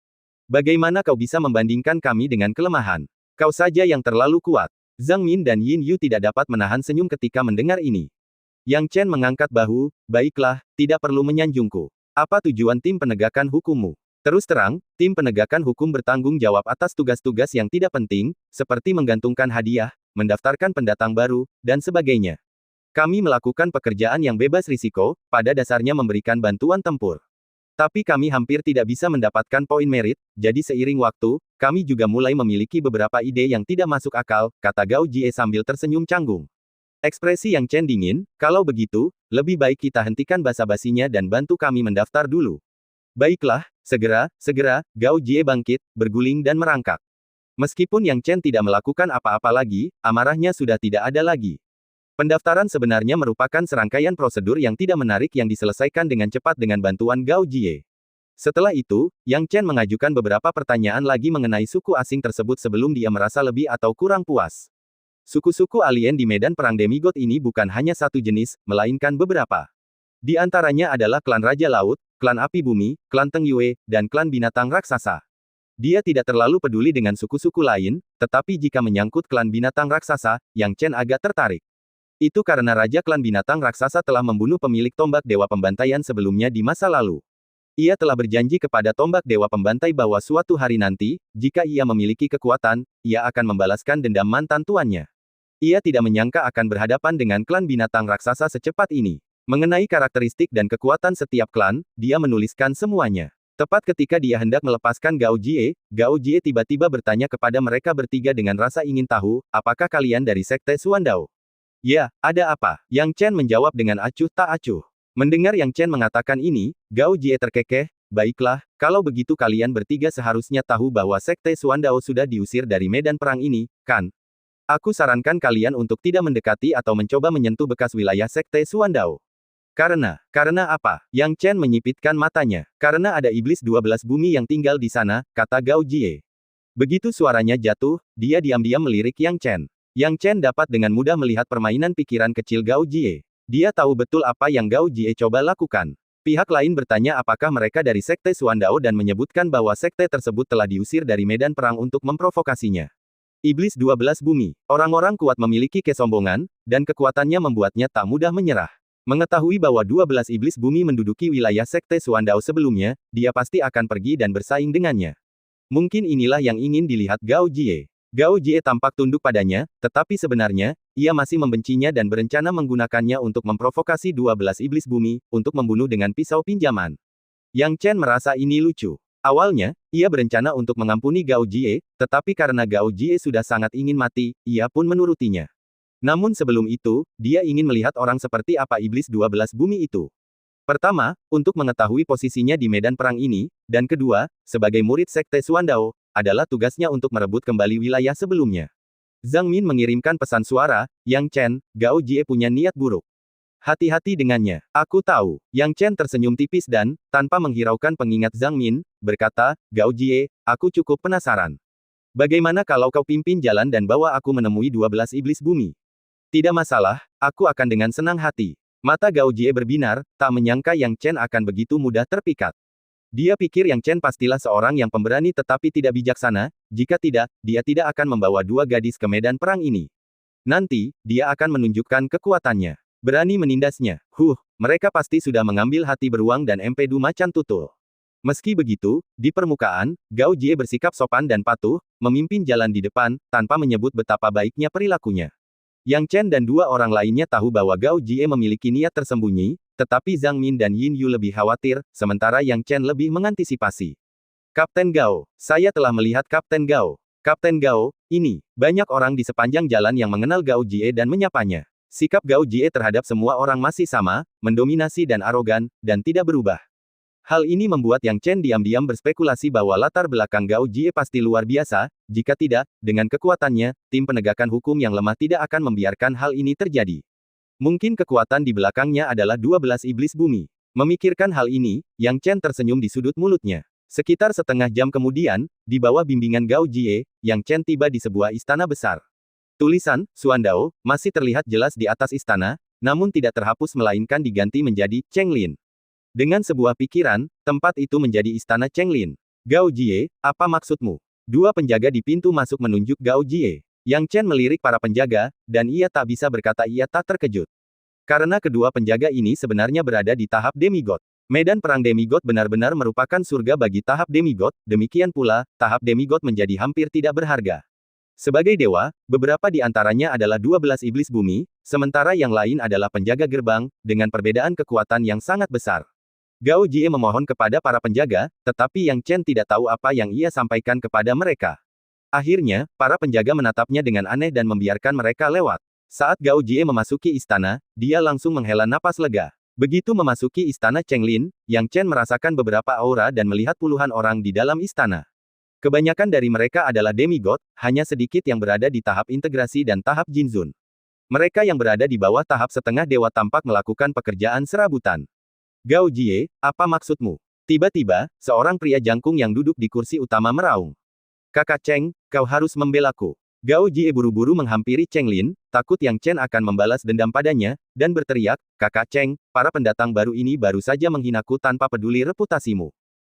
Bagaimana kau bisa membandingkan kami dengan kelemahan? Kau saja yang terlalu kuat. Zhang Min dan Yin Yu tidak dapat menahan senyum ketika mendengar ini. Yang Chen mengangkat bahu, baiklah, tidak perlu menyanjungku. Apa tujuan tim penegakan hukummu? Terus terang, tim penegakan hukum bertanggung jawab atas tugas-tugas yang tidak penting, seperti menggantungkan hadiah, mendaftarkan pendatang baru, dan sebagainya. Kami melakukan pekerjaan yang bebas risiko, pada dasarnya memberikan bantuan tempur. Tapi kami hampir tidak bisa mendapatkan poin merit, jadi seiring waktu, kami juga mulai memiliki beberapa ide yang tidak masuk akal, kata Gao Jie sambil tersenyum canggung. Ekspresi Yang Chen dingin, kalau begitu, lebih baik kita hentikan basa-basinya dan bantu kami mendaftar dulu. Baiklah, segera, Gao Jie bangkit, berguling dan merangkak. Meskipun Yang Chen tidak melakukan apa-apa lagi, amarahnya sudah tidak ada lagi. Pendaftaran sebenarnya merupakan serangkaian prosedur yang tidak menarik yang diselesaikan dengan cepat dengan bantuan Gao Jie. Setelah itu, Yang Chen mengajukan beberapa pertanyaan lagi mengenai suku asing tersebut sebelum dia merasa lebih atau kurang puas. Suku-suku alien di medan perang demigod ini bukan hanya satu jenis, melainkan beberapa. Di antaranya adalah klan Raja Laut, klan Api Bumi, klan Teng Yue, dan klan Binatang Raksasa. Dia tidak terlalu peduli dengan suku-suku lain, tetapi jika menyangkut klan Binatang Raksasa, Yang Chen agak tertarik. Itu karena Raja Klan Binatang Raksasa telah membunuh pemilik tombak Dewa Pembantaian sebelumnya di masa lalu. Ia telah berjanji kepada tombak Dewa Pembantai bahwa suatu hari nanti, jika ia memiliki kekuatan, ia akan membalaskan dendam mantan tuannya. Ia tidak menyangka akan berhadapan dengan klan Binatang Raksasa secepat ini. Mengenai karakteristik dan kekuatan setiap klan, dia menuliskan semuanya. Tepat ketika dia hendak melepaskan Gao Jie tiba-tiba bertanya kepada mereka bertiga dengan rasa ingin tahu, apakah kalian dari Sekte Suandao? Ya, ada apa? Yang Chen menjawab dengan acuh tak acuh. Mendengar Yang Chen mengatakan ini, Gao Jie terkekeh, baiklah, kalau begitu kalian bertiga seharusnya tahu bahwa Sekte Suandao sudah diusir dari medan perang ini, kan? Aku sarankan kalian untuk tidak mendekati atau mencoba menyentuh bekas wilayah Sekte Suandao. Karena apa? Yang Chen menyipitkan matanya. Karena ada iblis 12 bumi yang tinggal di sana, kata Gao Jie. Begitu suaranya jatuh, dia diam-diam melirik Yang Chen. Yang Chen dapat dengan mudah melihat permainan pikiran kecil Gao Jie. Dia tahu betul apa yang Gao Jie coba lakukan. Pihak lain bertanya apakah mereka dari Sekte Suandao dan menyebutkan bahwa sekte tersebut telah diusir dari medan perang untuk memprovokasinya. Iblis 12 bumi. Orang-orang kuat memiliki kesombongan, dan kekuatannya membuatnya tak mudah menyerah. Mengetahui bahwa 12 iblis bumi menduduki wilayah Sekte Suandao sebelumnya, dia pasti akan pergi dan bersaing dengannya. Mungkin inilah yang ingin dilihat Gao Jie. Gao Jie tampak tunduk padanya, tetapi sebenarnya, ia masih membencinya dan berencana menggunakannya untuk memprovokasi 12 iblis bumi, untuk membunuh dengan pisau pinjaman. Yang Chen merasa ini lucu. Awalnya, ia berencana untuk mengampuni Gao Jie, tetapi karena Gao Jie sudah sangat ingin mati, ia pun menurutinya. Namun sebelum itu, dia ingin melihat orang seperti apa iblis 12 bumi itu. Pertama, untuk mengetahui posisinya di medan perang ini, dan kedua, sebagai murid Sekte Suandao, adalah tugasnya untuk merebut kembali wilayah sebelumnya. Zhang Min mengirimkan pesan suara, Yang Chen, Gao Jie punya niat buruk. Hati-hati dengannya. Aku tahu. Yang Chen tersenyum tipis dan, tanpa menghiraukan pengingat Zhang Min, berkata, Gao Jie, aku cukup penasaran. Bagaimana kalau kau pimpin jalan dan bawa aku menemui 12 iblis bumi? Tidak masalah, aku akan dengan senang hati. Mata Gao Jie berbinar, tak menyangka Yang Chen akan begitu mudah terpikat. Dia pikir Yang Chen pastilah seorang yang pemberani tetapi tidak bijaksana, jika tidak, dia tidak akan membawa dua gadis ke medan perang ini. Nanti, dia akan menunjukkan kekuatannya. Berani menindasnya. Mereka pasti sudah mengambil hati beruang dan empedu macan tutul. Meski begitu, di permukaan, Gao Jie bersikap sopan dan patuh, memimpin jalan di depan, tanpa menyebut betapa baiknya perilakunya. Yang Chen dan dua orang lainnya tahu bahwa Gao Jie memiliki niat tersembunyi, tetapi Zhang Min dan Yin Yu lebih khawatir, sementara Yang Chen lebih mengantisipasi. Kapten Gao, saya telah melihat Kapten Gao. Kapten Gao, ini, banyak orang di sepanjang jalan yang mengenal Gao Jie dan menyapanya. Sikap Gao Jie terhadap semua orang masih sama, mendominasi dan arogan, dan tidak berubah. Hal ini membuat Yang Chen diam-diam berspekulasi bahwa latar belakang Gao Jie pasti luar biasa, jika tidak, dengan kekuatannya, tim penegakan hukum yang lemah tidak akan membiarkan hal ini terjadi. Mungkin kekuatan di belakangnya adalah 12 iblis bumi. Memikirkan hal ini, Yang Chen tersenyum di sudut mulutnya. Sekitar setengah jam kemudian, di bawah bimbingan Gao Jie, Yang Chen tiba di sebuah istana besar. Tulisan, Suandao, masih terlihat jelas di atas istana, namun tidak terhapus melainkan diganti menjadi, Chenglin. Dengan sebuah pikiran, tempat itu menjadi istana Chenglin. Gao Jie, apa maksudmu? Dua penjaga di pintu masuk menunjuk Gao Jie. Yang Chen melirik para penjaga, dan ia tak bisa berkata ia tak terkejut. Karena kedua penjaga ini sebenarnya berada di tahap demigod. Medan perang demigod benar-benar merupakan surga bagi tahap demigod, demikian pula, tahap demigod menjadi hampir tidak berharga. Sebagai dewa, beberapa di antaranya adalah 12 iblis bumi, sementara yang lain adalah penjaga gerbang, dengan perbedaan kekuatan yang sangat besar. Gao Jie memohon kepada para penjaga, tetapi Yang Chen tidak tahu apa yang ia sampaikan kepada mereka. Akhirnya, para penjaga menatapnya dengan aneh dan membiarkan mereka lewat. Saat Gao Jie memasuki istana, dia langsung menghela napas lega. Begitu memasuki istana Chenglin, Yang Chen merasakan beberapa aura dan melihat puluhan orang di dalam istana. Kebanyakan dari mereka adalah demigod, hanya sedikit yang berada di tahap integrasi dan tahap Jinzun. Mereka yang berada di bawah tahap setengah dewa tampak melakukan pekerjaan serabutan. Gao Jie, apa maksudmu? Tiba-tiba, seorang pria jangkung yang duduk di kursi utama meraung. Kakak Cheng, kau harus membelaku. Gao Jie buru-buru menghampiri Chenglin, takut Yang Chen akan membalas dendam padanya, dan berteriak, Kakak Cheng, para pendatang baru ini baru saja menghinaku tanpa peduli reputasimu.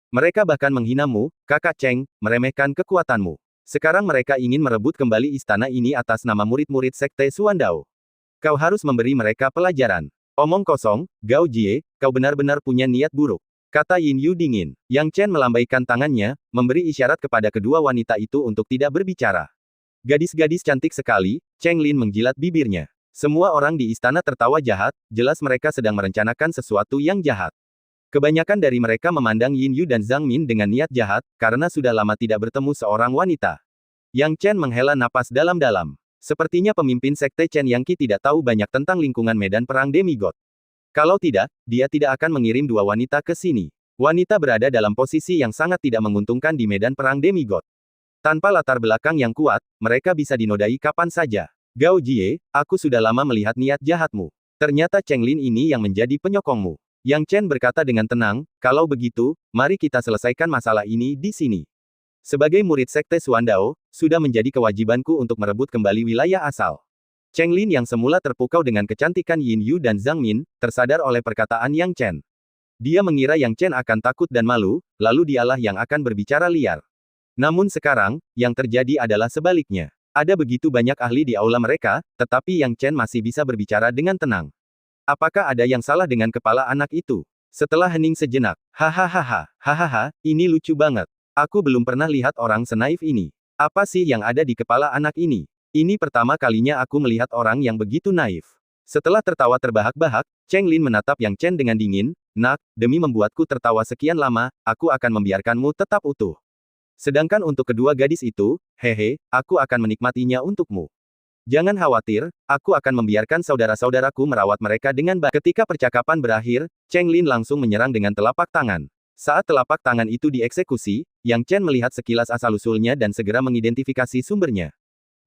Mereka bahkan menghinamu, Kakak Cheng, meremehkan kekuatanmu. Sekarang mereka ingin merebut kembali istana ini atas nama murid-murid Sekte Suandao. Kau harus memberi mereka pelajaran. Omong kosong, Gao Jie, kau benar-benar punya niat buruk. Kata Yin Yu dingin. Yang Chen melambaikan tangannya, memberi isyarat kepada kedua wanita itu untuk tidak berbicara. Gadis-gadis cantik sekali, Chenglin menjilat bibirnya. Semua orang di istana tertawa jahat, jelas mereka sedang merencanakan sesuatu yang jahat. Kebanyakan dari mereka memandang Yin Yu dan Zhang Min dengan niat jahat, karena sudah lama tidak bertemu seorang wanita. Yang Chen menghela napas dalam-dalam. Sepertinya pemimpin sekte Chen Yangqi tidak tahu banyak tentang lingkungan medan perang demigod. Kalau tidak, dia tidak akan mengirim dua wanita ke sini. Wanita berada dalam posisi yang sangat tidak menguntungkan di medan perang demigod. Tanpa latar belakang yang kuat, mereka bisa dinodai kapan saja. Gao Jie, aku sudah lama melihat niat jahatmu. Ternyata Cheng Lin ini yang menjadi penyokongmu. Yang Chen berkata dengan tenang, kalau begitu, mari kita selesaikan masalah ini di sini. Sebagai murid Sekte Suandao, sudah menjadi kewajibanku untuk merebut kembali wilayah asal. Cheng Lin yang semula terpukau dengan kecantikan Yin Yu dan Zhang Min, tersadar oleh perkataan Yang Chen. Dia mengira Yang Chen akan takut dan malu, lalu dialah yang akan berbicara liar. Namun sekarang, yang terjadi adalah sebaliknya. Ada begitu banyak ahli di aula mereka, tetapi Yang Chen masih bisa berbicara dengan tenang. Apakah ada yang salah dengan kepala anak itu? Setelah hening sejenak, hahaha, ini lucu banget. Aku belum pernah lihat orang senaif ini. Apa sih yang ada di kepala anak ini? Ini pertama kalinya aku melihat orang yang begitu naif. Setelah tertawa terbahak-bahak, Cheng Lin menatap Yang Chen dengan dingin, nak, demi membuatku tertawa sekian lama, aku akan membiarkanmu tetap utuh. Sedangkan untuk kedua gadis itu, hehe, aku akan menikmatinya untukmu. Jangan khawatir, aku akan membiarkan saudara-saudaraku merawat mereka dengan baik. Ketika percakapan berakhir, Cheng Lin langsung menyerang dengan telapak tangan. Saat telapak tangan itu dieksekusi, Yang Chen melihat sekilas asal-usulnya dan segera mengidentifikasi sumbernya.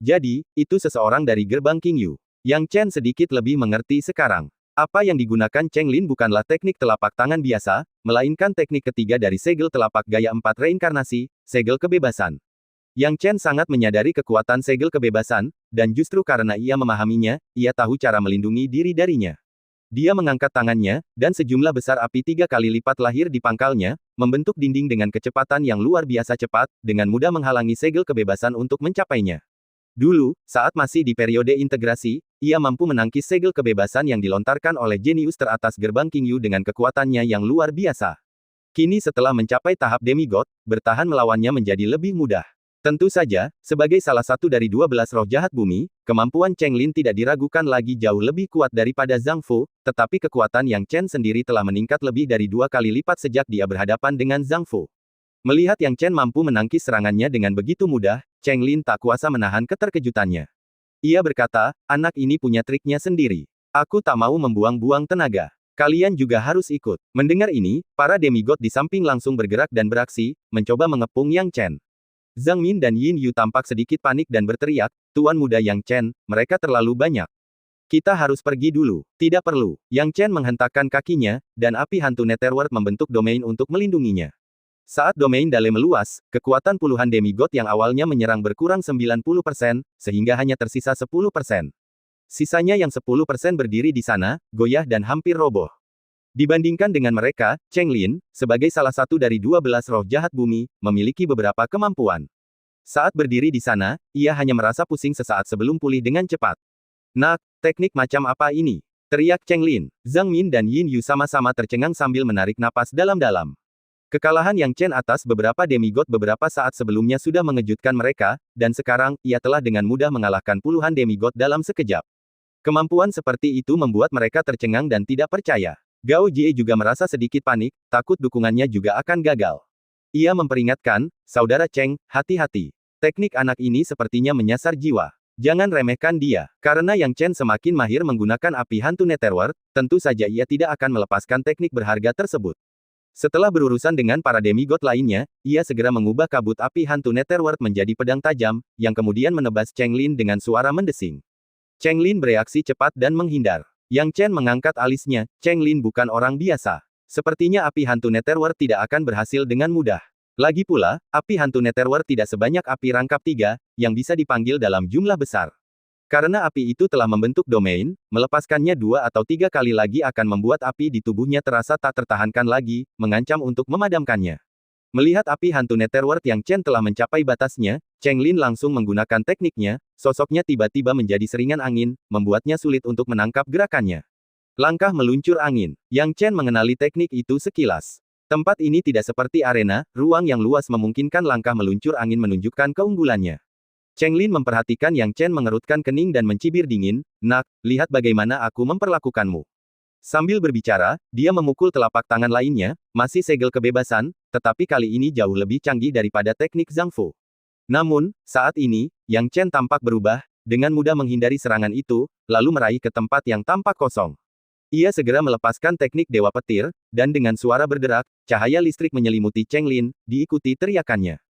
Jadi, itu seseorang dari gerbang King Yu. Yang Chen sedikit lebih mengerti sekarang. Apa yang digunakan Cheng Lin bukanlah teknik telapak tangan biasa, melainkan teknik ketiga dari segel telapak gaya 4 reinkarnasi, segel kebebasan. Yang Chen sangat menyadari kekuatan segel kebebasan, dan justru karena ia memahaminya, ia tahu cara melindungi diri darinya. Dia mengangkat tangannya, dan sejumlah besar api 3 kali lipat lahir di pangkalnya, membentuk dinding dengan kecepatan yang luar biasa cepat, dengan mudah menghalangi segel kebebasan untuk mencapainya. Dulu, saat masih di periode integrasi, ia mampu menangkis segel kebebasan yang dilontarkan oleh jenius teratas gerbang King Yu dengan kekuatannya yang luar biasa. Kini setelah mencapai tahap demigod, bertahan melawannya menjadi lebih mudah. Tentu saja, sebagai salah satu dari 12 roh jahat bumi, kemampuan Cheng Lin tidak diragukan lagi jauh lebih kuat daripada Zhang Fu, tetapi kekuatan Yang Chen sendiri telah meningkat lebih dari 2 kali lipat sejak dia berhadapan dengan Zhang Fu. Melihat Yang Chen mampu menangkis serangannya dengan begitu mudah, Cheng Lin tak kuasa menahan keterkejutannya. Ia berkata, anak ini punya triknya sendiri. Aku tak mau membuang-buang tenaga. Kalian juga harus ikut. Mendengar ini, para demigod di samping langsung bergerak dan beraksi, mencoba mengepung Yang Chen. Zhang Min dan Yin Yu tampak sedikit panik dan berteriak, Tuan muda Yang Chen, mereka terlalu banyak. Kita harus pergi dulu. Tidak perlu. Yang Chen menghentakkan kakinya, dan api hantu Netherworld membentuk domain untuk melindunginya. Saat domain Dale meluas, kekuatan puluhan demigod yang awalnya menyerang berkurang 90%, sehingga hanya tersisa 10%. Sisanya yang 10% berdiri di sana, goyah dan hampir roboh. Dibandingkan dengan mereka, Cheng Lin, sebagai salah satu dari 12 roh jahat bumi, memiliki beberapa kemampuan. Saat berdiri di sana, ia hanya merasa pusing sesaat sebelum pulih dengan cepat. Nak, teknik macam apa ini? Teriak Cheng Lin. Zhang Min dan Yin Yu sama-sama tercengang sambil menarik napas dalam-dalam. Kekalahan Yang Chen atas beberapa demigod beberapa saat sebelumnya sudah mengejutkan mereka, dan sekarang, ia telah dengan mudah mengalahkan puluhan demigod dalam sekejap. Kemampuan seperti itu membuat mereka tercengang dan tidak percaya. Gao Jie juga merasa sedikit panik, takut dukungannya juga akan gagal. Ia memperingatkan, Saudara Cheng, hati-hati. Teknik anak ini sepertinya menyasar jiwa. Jangan remehkan dia. Karena Yang Chen semakin mahir menggunakan api hantu Netherworld, tentu saja ia tidak akan melepaskan teknik berharga tersebut. Setelah berurusan dengan para demigod lainnya, ia segera mengubah kabut api hantu Netherworld menjadi pedang tajam, yang kemudian menebas Cheng Lin dengan suara mendesing. Cheng Lin bereaksi cepat dan menghindar. Yang Chen mengangkat alisnya, Cheng Lin bukan orang biasa. Sepertinya api hantu Netherworld tidak akan berhasil dengan mudah. Lagi pula, api hantu Netherworld tidak sebanyak api rangkap 3, yang bisa dipanggil dalam jumlah besar. Karena api itu telah membentuk domain, melepaskannya 2 atau 3 kali lagi akan membuat api di tubuhnya terasa tak tertahankan lagi, mengancam untuk memadamkannya. Melihat api hantu Netherworld Yang Chen telah mencapai batasnya, Cheng Lin langsung menggunakan tekniknya, sosoknya tiba-tiba menjadi seringan angin, membuatnya sulit untuk menangkap gerakannya. Langkah meluncur angin. Yang Chen mengenali teknik itu sekilas. Tempat ini tidak seperti arena, ruang yang luas memungkinkan langkah meluncur angin menunjukkan keunggulannya. Cheng Lin memperhatikan Yang Chen mengerutkan kening dan mencibir dingin, nak, lihat bagaimana aku memperlakukanmu. Sambil berbicara, dia memukul telapak tangan lainnya, masih segel kebebasan, tetapi kali ini jauh lebih canggih daripada teknik Zhang Fu. Namun, saat ini, Yang Chen tampak berubah, dengan mudah menghindari serangan itu, lalu meraih ke tempat yang tampak kosong. Ia segera melepaskan teknik Dewa Petir, dan dengan suara berderak, cahaya listrik menyelimuti Cheng Lin, diikuti teriakannya.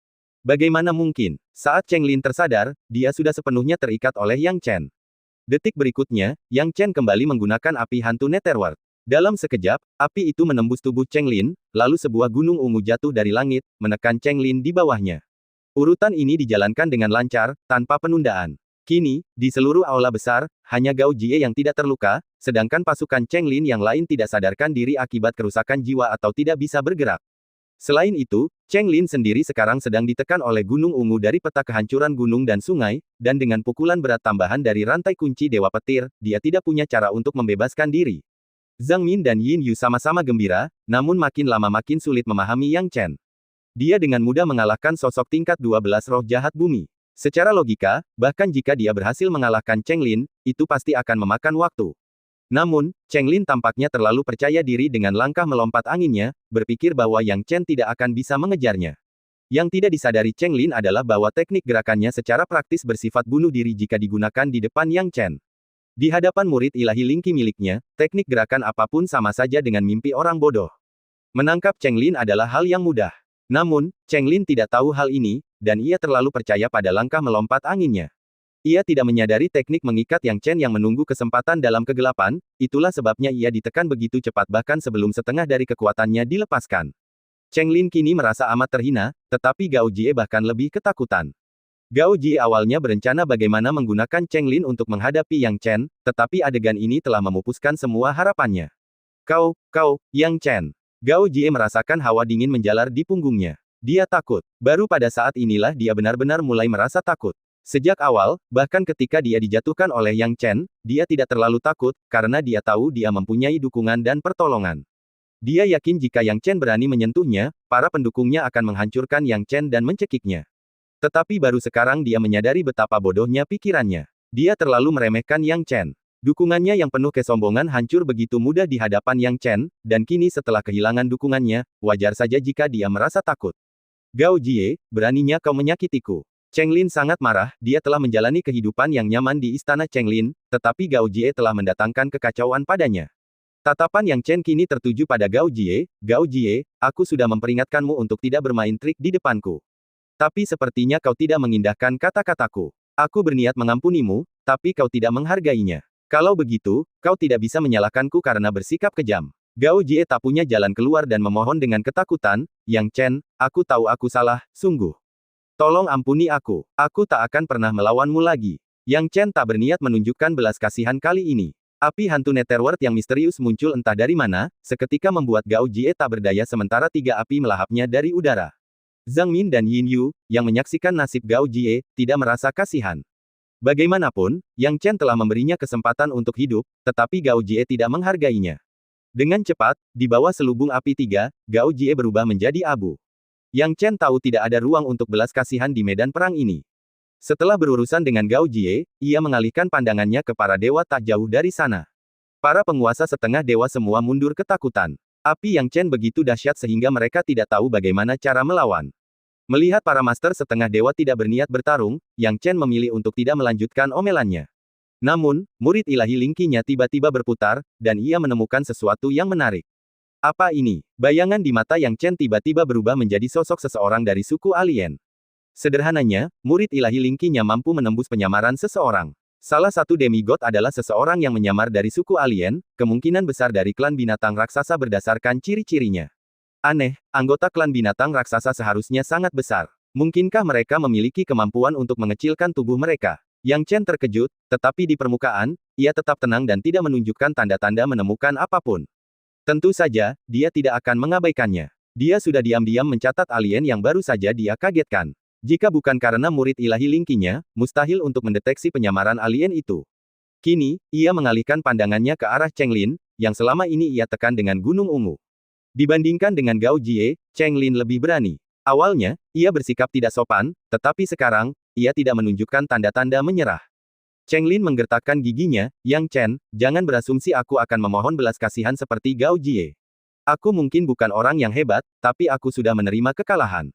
Bagaimana mungkin? Saat Cheng Lin tersadar, dia sudah sepenuhnya terikat oleh Yang Chen. Detik berikutnya, Yang Chen kembali menggunakan api hantu Netherworld. Dalam sekejap, api itu menembus tubuh Cheng Lin, lalu sebuah gunung ungu jatuh dari langit, menekan Cheng Lin di bawahnya. Urutan ini dijalankan dengan lancar, tanpa penundaan. Kini, di seluruh aula besar, hanya Gao Jie yang tidak terluka, sedangkan pasukan Cheng Lin yang lain tidak sadarkan diri akibat kerusakan jiwa atau tidak bisa bergerak. Selain itu, Cheng Lin sendiri sekarang sedang ditekan oleh gunung ungu dari peta kehancuran gunung dan sungai, dan dengan pukulan berat tambahan dari rantai kunci Dewa Petir, dia tidak punya cara untuk membebaskan diri. Zhang Min dan Yin Yu sama-sama gembira, namun makin lama makin sulit memahami Yang Chen. Dia dengan mudah mengalahkan sosok tingkat 12 roh jahat bumi. Secara logika, bahkan jika dia berhasil mengalahkan Cheng Lin, itu pasti akan memakan waktu. Namun, Cheng Lin tampaknya terlalu percaya diri dengan langkah melompat anginnya, berpikir bahwa Yang Chen tidak akan bisa mengejarnya. Yang tidak disadari Cheng Lin adalah bahwa teknik gerakannya secara praktis bersifat bunuh diri jika digunakan di depan Yang Chen. Di hadapan murid ilahi Lingqi miliknya, teknik gerakan apapun sama saja dengan mimpi orang bodoh. Menangkap Cheng Lin adalah hal yang mudah. Namun, Cheng Lin tidak tahu hal ini, dan ia terlalu percaya pada langkah melompat anginnya. Ia tidak menyadari teknik mengikat Yang Chen yang menunggu kesempatan dalam kegelapan, itulah sebabnya ia ditekan begitu cepat bahkan sebelum setengah dari kekuatannya dilepaskan. Cheng Lin kini merasa amat terhina, tetapi Gao Jie bahkan lebih ketakutan. Gao Jie awalnya berencana bagaimana menggunakan Cheng Lin untuk menghadapi Yang Chen, tetapi adegan ini telah memupuskan semua harapannya. Kau, Yang Chen. Gao Jie merasakan hawa dingin menjalar di punggungnya. Dia takut. Baru pada saat inilah dia benar-benar mulai merasa takut. Sejak awal, bahkan ketika dia dijatuhkan oleh Yang Chen, dia tidak terlalu takut, karena dia tahu dia mempunyai dukungan dan pertolongan. Dia yakin jika Yang Chen berani menyentuhnya, para pendukungnya akan menghancurkan Yang Chen dan mencekiknya. Tetapi baru sekarang dia menyadari betapa bodohnya pikirannya. Dia terlalu meremehkan Yang Chen. Dukungannya yang penuh kesombongan hancur begitu mudah di hadapan Yang Chen, dan kini setelah kehilangan dukungannya, wajar saja jika dia merasa takut. Gao Jie, beraninya kau menyakitiku. Cheng Lin sangat marah, dia telah menjalani kehidupan yang nyaman di istana Cheng Lin, tetapi Gao Jie telah mendatangkan kekacauan padanya. Tatapan Yang Chen kini tertuju pada Gao Jie, aku sudah memperingatkanmu untuk tidak bermain trik di depanku. Tapi sepertinya kau tidak mengindahkan kata-kataku. Aku berniat mengampunimu, tapi kau tidak menghargainya. Kalau begitu, kau tidak bisa menyalahkanku karena bersikap kejam. Gao Jie tak punya jalan keluar dan memohon dengan ketakutan, Yang Chen, aku tahu aku salah, sungguh. Tolong ampuni aku tak akan pernah melawanmu lagi. Yang Chen tak berniat menunjukkan belas kasihan kali ini. Api hantu Netherworld yang misterius muncul entah dari mana, seketika membuat Gao Jie tak berdaya sementara tiga api melahapnya dari udara. Zhang Min dan Yin Yu, yang menyaksikan nasib Gao Jie, tidak merasa kasihan. Bagaimanapun, Yang Chen telah memberinya kesempatan untuk hidup, tetapi Gao Jie tidak menghargainya. Dengan cepat, di bawah selubung api tiga, Gao Jie berubah menjadi abu. Yang Chen tahu tidak ada ruang untuk belas kasihan di medan perang ini. Setelah berurusan dengan Gao Jie, ia mengalihkan pandangannya ke para dewa tak jauh dari sana. Para penguasa setengah dewa semua mundur ketakutan. Api Yang Chen begitu dahsyat sehingga mereka tidak tahu bagaimana cara melawan. Melihat para master setengah dewa tidak berniat bertarung, Yang Chen memilih untuk tidak melanjutkan omelannya. Namun, murid ilahi Lingqinya tiba-tiba berputar, dan ia menemukan sesuatu yang menarik. Apa ini? Bayangan di mata Yang Chen tiba-tiba berubah menjadi sosok seseorang dari suku alien. Sederhananya, murid ilahi Lingqinya mampu menembus penyamaran seseorang. Salah satu demigod adalah seseorang yang menyamar dari suku alien, kemungkinan besar dari klan binatang raksasa berdasarkan ciri-cirinya. Aneh, anggota klan binatang raksasa seharusnya sangat besar. Mungkinkah mereka memiliki kemampuan untuk mengecilkan tubuh mereka? Yang Chen terkejut, tetapi di permukaan, ia tetap tenang dan tidak menunjukkan tanda-tanda menemukan apapun. Tentu saja, dia tidak akan mengabaikannya. Dia sudah diam-diam mencatat alien yang baru saja dia kagetkan. Jika bukan karena murid ilahi Lingqinya, mustahil untuk mendeteksi penyamaran alien itu. Kini, ia mengalihkan pandangannya ke arah Cheng Lin, yang selama ini ia tekan dengan gunung ungu. Dibandingkan dengan Gao Jie, Cheng Lin lebih berani. Awalnya, ia bersikap tidak sopan, tetapi sekarang, ia tidak menunjukkan tanda-tanda menyerah. Cheng Lin menggertakkan giginya, Yang Chen, jangan berasumsi aku akan memohon belas kasihan seperti Gao Jie. Aku mungkin bukan orang yang hebat, tapi aku sudah menerima kekalahan.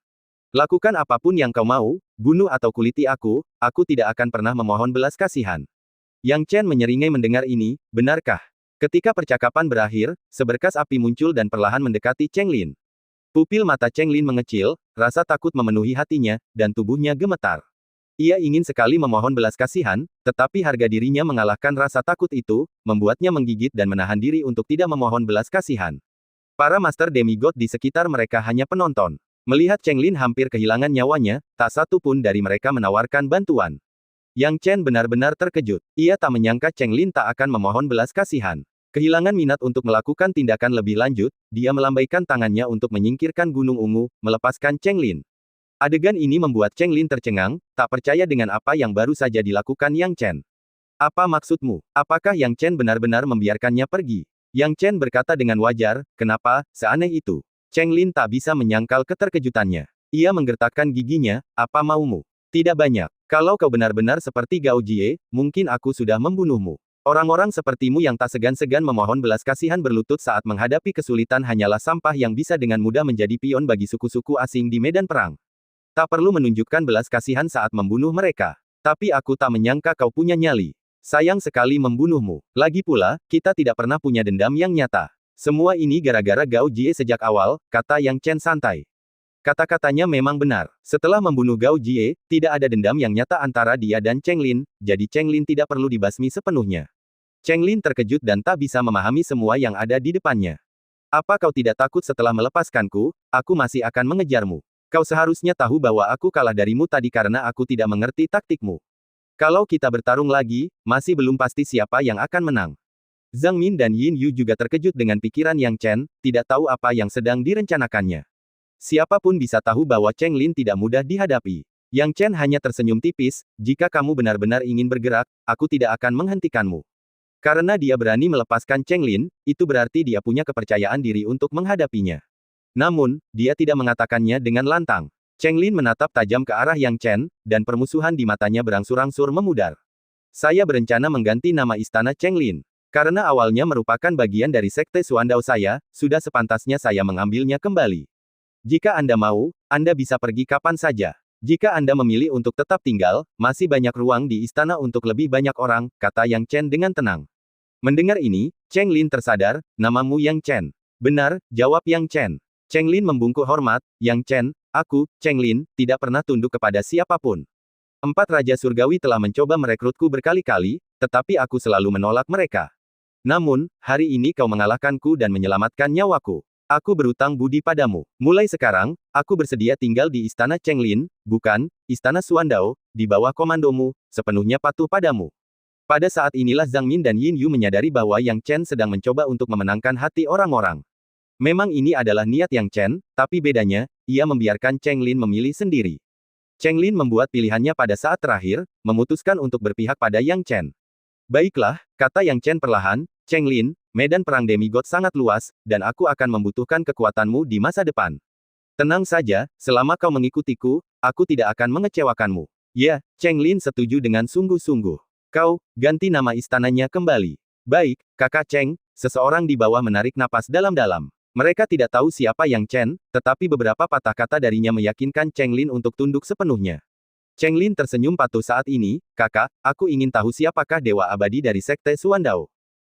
Lakukan apapun yang kau mau, bunuh atau kuliti aku tidak akan pernah memohon belas kasihan. Yang Chen menyeringai mendengar ini, benarkah? Ketika percakapan berakhir, seberkas api muncul dan perlahan mendekati Cheng Lin. Pupil mata Cheng Lin mengecil, rasa takut memenuhi hatinya, dan tubuhnya gemetar. Ia ingin sekali memohon belas kasihan, tetapi harga dirinya mengalahkan rasa takut itu, membuatnya menggigit dan menahan diri untuk tidak memohon belas kasihan. Para Master Demigod di sekitar mereka hanya penonton. Melihat Cheng Lin hampir kehilangan nyawanya, tak satu pun dari mereka menawarkan bantuan. Yang Chen benar-benar terkejut. Ia tak menyangka Cheng Lin tak akan memohon belas kasihan. Kehilangan minat untuk melakukan tindakan lebih lanjut, dia melambaikan tangannya untuk menyingkirkan gunung ungu, melepaskan Cheng Lin. Adegan ini membuat Cheng Lin tercengang, tak percaya dengan apa yang baru saja dilakukan Yang Chen. Apa maksudmu? Apakah Yang Chen benar-benar membiarkannya pergi? Yang Chen berkata dengan wajar, kenapa, seaneh itu? Cheng Lin tak bisa menyangkal keterkejutannya. Ia menggertakkan giginya, apa maumu? Tidak banyak. Kalau kau benar-benar seperti Gao Jie, mungkin aku sudah membunuhmu. Orang-orang sepertimu yang tak segan-segan memohon belas kasihan berlutut saat menghadapi kesulitan hanyalah sampah yang bisa dengan mudah menjadi pion bagi suku-suku asing di medan perang. Tak perlu menunjukkan belas kasihan saat membunuh mereka. Tapi aku tak menyangka kau punya nyali. Sayang sekali membunuhmu. Lagi pula, kita tidak pernah punya dendam yang nyata. Semua ini gara-gara Gao Jie sejak awal, kata Yang Chen santai. Kata-katanya memang benar. Setelah membunuh Gao Jie, tidak ada dendam yang nyata antara dia dan Cheng Lin, jadi Cheng Lin tidak perlu dibasmi sepenuhnya. Cheng Lin terkejut dan tak bisa memahami semua yang ada di depannya. Apa kau tidak takut setelah melepaskanku, aku masih akan mengejarmu. Kau seharusnya tahu bahwa aku kalah darimu tadi karena aku tidak mengerti taktikmu. Kalau kita bertarung lagi, masih belum pasti siapa yang akan menang. Zhang Min dan Yin Yu juga terkejut dengan pikiran Yang Chen, tidak tahu apa yang sedang direncanakannya. Siapapun bisa tahu bahwa Cheng Lin tidak mudah dihadapi. Yang Chen hanya tersenyum tipis, jika kamu benar-benar ingin bergerak, aku tidak akan menghentikanmu. Karena dia berani melepaskan Cheng Lin, itu berarti dia punya kepercayaan diri untuk menghadapinya. Namun, dia tidak mengatakannya dengan lantang. Cheng Lin menatap tajam ke arah Yang Chen, dan permusuhan di matanya berangsur-angsur memudar. Saya berencana mengganti nama istana Cheng Lin. Karena awalnya merupakan bagian dari sekte Suandao saya, sudah sepantasnya saya mengambilnya kembali. Jika Anda mau, Anda bisa pergi kapan saja. Jika Anda memilih untuk tetap tinggal, masih banyak ruang di istana untuk lebih banyak orang, kata Yang Chen dengan tenang. Mendengar ini, Cheng Lin tersadar, namamu Yang Chen. Benar, jawab Yang Chen. Cheng Lin membungkuk hormat, Yang Chen, aku, Cheng Lin, tidak pernah tunduk kepada siapapun. 4 Raja Surgawi telah mencoba merekrutku berkali-kali, tetapi aku selalu menolak mereka. Namun, hari ini kau mengalahkanku dan menyelamatkan nyawaku. Aku berutang budi padamu. Mulai sekarang, aku bersedia tinggal di istana Cheng Lin, bukan, istana Suandao, di bawah komandomu, sepenuhnya patuh padamu. Pada saat inilah Zhang Min dan Yin Yu menyadari bahwa Yang Chen sedang mencoba untuk memenangkan hati orang-orang. Memang ini adalah niat Yang Chen, tapi bedanya, ia membiarkan Cheng Lin memilih sendiri. Cheng Lin membuat pilihannya pada saat terakhir, memutuskan untuk berpihak pada Yang Chen. Baiklah, kata Yang Chen perlahan, Cheng Lin, medan perang demigod sangat luas, dan aku akan membutuhkan kekuatanmu di masa depan. Tenang saja, selama kau mengikutiku, aku tidak akan mengecewakanmu. Ya, Cheng Lin setuju dengan sungguh-sungguh. Kau, ganti nama istananya kembali. Baik, kakak Cheng, seseorang di bawah menarik napas dalam-dalam. Mereka tidak tahu siapa Yang Chen, tetapi beberapa patah kata darinya meyakinkan Cheng Lin untuk tunduk sepenuhnya. Cheng Lin tersenyum patuh saat ini, kakak, aku ingin tahu siapakah Dewa Abadi dari Sekte Suandao.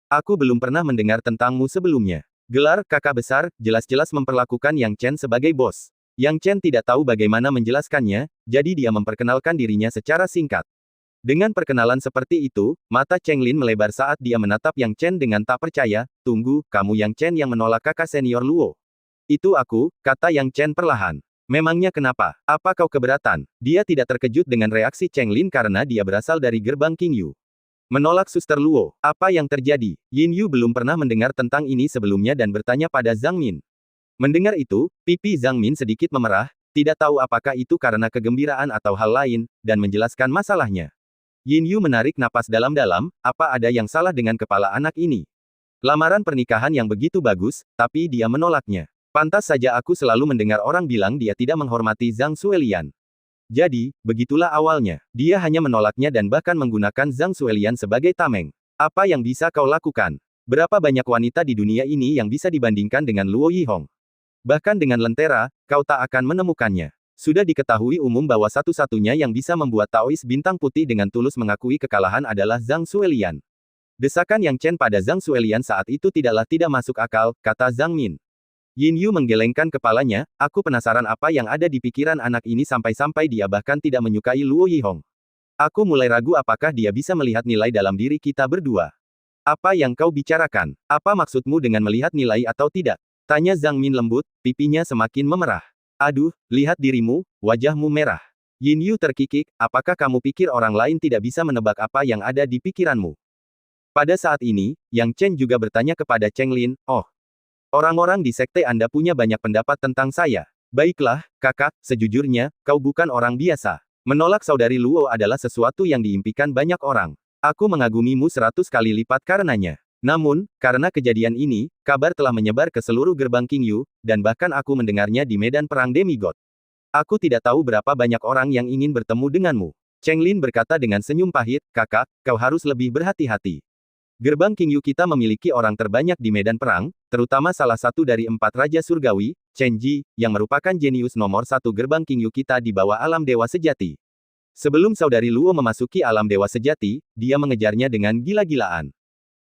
Aku belum pernah mendengar tentangmu sebelumnya. Gelar kakak besar, jelas-jelas memperlakukan Yang Chen sebagai bos. Yang Chen tidak tahu bagaimana menjelaskannya, jadi dia memperkenalkan dirinya secara singkat. Dengan perkenalan seperti itu, mata Cheng Lin melebar saat dia menatap Yang Chen dengan tak percaya, tunggu, kamu Yang Chen yang menolak kakak senior Luo. Itu aku, kata Yang Chen perlahan. Memangnya kenapa? Apa kau keberatan? Dia tidak terkejut dengan reaksi Cheng Lin karena dia berasal dari gerbang King Yu. Menolak Suster Luo, apa yang terjadi? Yin Yu belum pernah mendengar tentang ini sebelumnya dan bertanya pada Zhang Min. Mendengar itu, pipi Zhang Min sedikit memerah, tidak tahu apakah itu karena kegembiraan atau hal lain, dan menjelaskan masalahnya. Yin Yu menarik napas dalam-dalam, apa ada yang salah dengan kepala anak ini? Lamaran pernikahan yang begitu bagus, tapi dia menolaknya. Pantas saja aku selalu mendengar orang bilang dia tidak menghormati Zhang Suelian. Jadi, begitulah awalnya. Dia hanya menolaknya dan bahkan menggunakan Zhang Suelian sebagai tameng. Apa yang bisa kau lakukan? Berapa banyak wanita di dunia ini yang bisa dibandingkan dengan Luo Yihong? Bahkan dengan lentera, kau tak akan menemukannya. Sudah diketahui umum bahwa satu-satunya yang bisa membuat Taois bintang putih dengan tulus mengakui kekalahan adalah Zhang Suelian. Desakan Yang Chen pada Zhang Suelian saat itu tidak masuk akal, kata Zhang Min. Yin Yu menggelengkan kepalanya, aku penasaran apa yang ada di pikiran anak ini sampai-sampai dia bahkan tidak menyukai Luo Yihong. Aku mulai ragu apakah dia bisa melihat nilai dalam diri kita berdua. Apa yang kau bicarakan? Apa maksudmu dengan melihat nilai atau tidak? Tanya Zhang Min lembut, pipinya semakin memerah. Aduh, lihat dirimu, wajahmu merah. Yin Yu terkikik, apakah kamu pikir orang lain tidak bisa menebak apa yang ada di pikiranmu? Pada saat ini, Yang Chen juga bertanya kepada Cheng Lin, oh, orang-orang di sekte Anda punya banyak pendapat tentang saya. Baiklah, kakak, sejujurnya, kau bukan orang biasa. Menolak saudari Luo adalah sesuatu yang diimpikan banyak orang. Aku mengagumimu 100 kali lipat karenanya. Namun, karena kejadian ini, kabar telah menyebar ke seluruh gerbang King Yu, dan bahkan aku mendengarnya di medan perang demigod. Aku tidak tahu berapa banyak orang yang ingin bertemu denganmu. Cheng Lin berkata dengan senyum pahit, kakak, kau harus lebih berhati-hati. Gerbang King Yu kita memiliki orang terbanyak di medan perang, terutama salah satu dari 4 Raja Surgawi, Chen Ji, yang merupakan jenius nomor 1 gerbang King Yu kita di bawah alam dewa sejati. Sebelum saudari Luo memasuki alam dewa sejati, dia mengejarnya dengan gila-gilaan.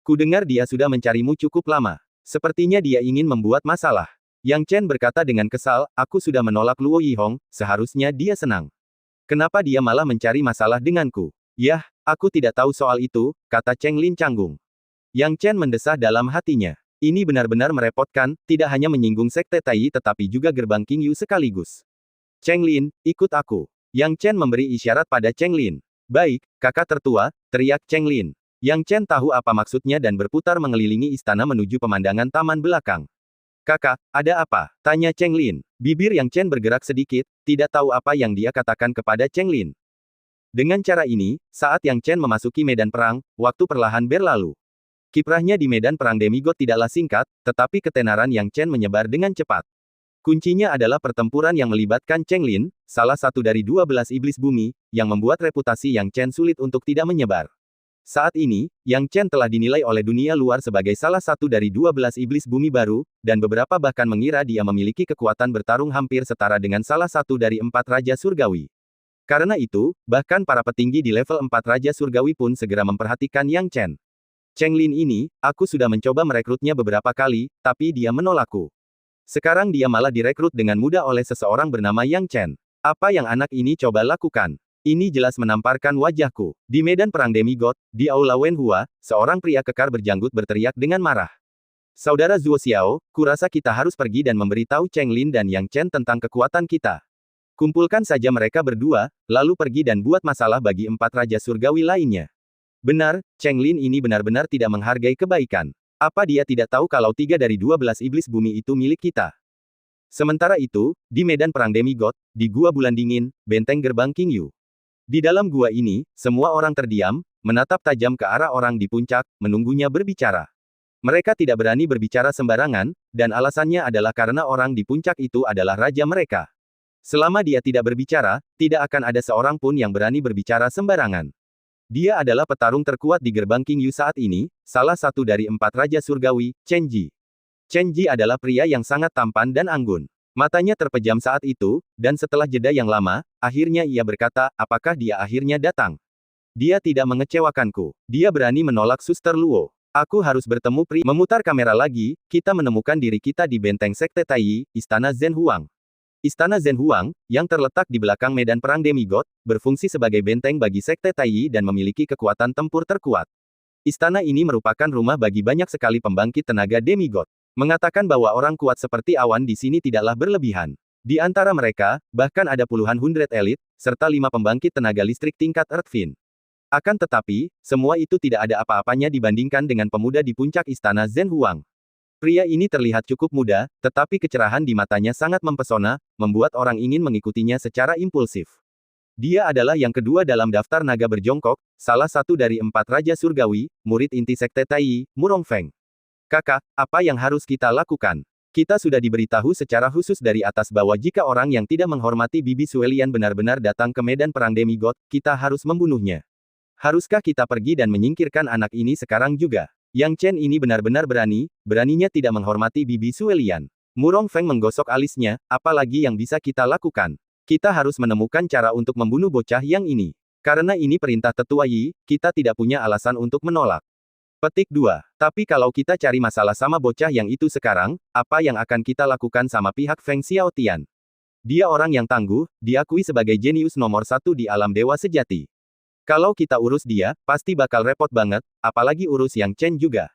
Kudengar dia sudah mencarimu cukup lama. Sepertinya dia ingin membuat masalah. Yang Chen berkata dengan kesal, aku sudah menolak Luo Yihong, seharusnya dia senang. Kenapa dia malah mencari masalah denganku? Yah, aku tidak tahu soal itu, kata Cheng Lin canggung. Yang Chen mendesah dalam hatinya. Ini benar-benar merepotkan, tidak hanya menyinggung sekte Tai tetapi juga gerbang King Yu sekaligus. Cheng Lin, ikut aku. Yang Chen memberi isyarat pada Cheng Lin. Baik, kakak tertua, teriak Cheng Lin. Yang Chen tahu apa maksudnya dan berputar mengelilingi istana menuju pemandangan taman belakang. Kakak, ada apa? Tanya Cheng Lin. Bibir Yang Chen bergerak sedikit, tidak tahu apa yang dia katakan kepada Cheng Lin. Dengan cara ini, saat Yang Chen memasuki medan perang, waktu perlahan berlalu. Kiprahnya di medan perang demigod tidaklah singkat, tetapi ketenaran Yang Chen menyebar dengan cepat. Kuncinya adalah pertempuran yang melibatkan Cheng Lin, salah satu dari 12 iblis bumi, yang membuat reputasi Yang Chen sulit untuk tidak menyebar. Saat ini, Yang Chen telah dinilai oleh dunia luar sebagai salah satu dari 12 iblis bumi baru, dan beberapa bahkan mengira dia memiliki kekuatan bertarung hampir setara dengan salah satu dari 4 Raja Surgawi. Karena itu, bahkan para petinggi di level 4 Raja Surgawi pun segera memperhatikan Yang Chen. Cheng Lin ini, aku sudah mencoba merekrutnya beberapa kali, tapi dia menolakku. Sekarang dia malah direkrut dengan mudah oleh seseorang bernama Yang Chen. Apa yang anak ini coba lakukan? Ini jelas menamparkan wajahku. Di medan perang demigod, di Aula Wenhua, seorang pria kekar berjanggut berteriak dengan marah. Saudara Zuo Xiao, kurasa kita harus pergi dan memberitahu Cheng Lin dan Yang Chen tentang kekuatan kita. Kumpulkan saja mereka berdua, lalu pergi dan buat masalah bagi 4 Raja Surgawi lainnya. Benar, Cheng Lin ini benar-benar tidak menghargai kebaikan. Apa dia tidak tahu kalau 3 dari 12 iblis bumi itu milik kita? Sementara itu, di medan perang demigod, di Gua Bulan Dingin, benteng gerbang King Yu. Di dalam gua ini, semua orang terdiam, menatap tajam ke arah orang di puncak, menunggunya berbicara. Mereka tidak berani berbicara sembarangan, dan alasannya adalah karena orang di puncak itu adalah raja mereka. Selama dia tidak berbicara, tidak akan ada seorang pun yang berani berbicara sembarangan. Dia adalah petarung terkuat di gerbang King Yu saat ini, salah satu dari 4 Raja Surgawi, Chen Ji. Chen Ji adalah pria yang sangat tampan dan anggun. Matanya terpejam saat itu, dan setelah jeda yang lama, akhirnya ia berkata, apakah dia akhirnya datang? Dia tidak mengecewakanku. Dia berani menolak Suster Luo. Aku harus bertemu pria. Memutar kamera lagi, kita menemukan diri kita di benteng Sekte Tai, Istana Zhen Huang. Istana Zhen Huang, yang terletak di belakang medan perang demigod, berfungsi sebagai benteng bagi Sekte Tai dan memiliki kekuatan tempur terkuat. Istana ini merupakan rumah bagi banyak sekali pembangkit tenaga demigod. Mengatakan bahwa orang kuat seperti awan di sini tidaklah berlebihan. Di antara mereka, bahkan ada puluhan hundred elit, serta 5 pembangkit tenaga listrik tingkat Earthfin. Akan tetapi, semua itu tidak ada apa-apanya dibandingkan dengan pemuda di puncak Istana Zhen Huang. Pria ini terlihat cukup muda, tetapi kecerahan di matanya sangat mempesona, membuat orang ingin mengikutinya secara impulsif. Dia adalah yang kedua dalam daftar naga berjongkok, salah satu dari 4 Raja Surgawi, murid inti Sekte Tai, Murong Feng. Kakak, apa yang harus kita lakukan? Kita sudah diberitahu secara khusus dari atas bahwa jika orang yang tidak menghormati Bibi Suelian benar-benar datang ke medan perang demigod, kita harus membunuhnya. Haruskah kita pergi dan menyingkirkan anak ini sekarang juga? Yang Chen ini benar-benar berani, beraninya tidak menghormati Bibi Suelian. Murong Feng menggosok alisnya, apalagi yang bisa kita lakukan? Kita harus menemukan cara untuk membunuh bocah yang ini. Karena ini perintah tetua Yi, kita tidak punya alasan untuk menolak. Petik 2. Tapi kalau kita cari masalah sama bocah yang itu sekarang, apa yang akan kita lakukan sama pihak Feng Xiaotian? Dia orang yang tangguh, diakui sebagai jenius nomor satu di alam dewa sejati. Kalau kita urus dia, pasti bakal repot banget, apalagi urus Yang Chen juga.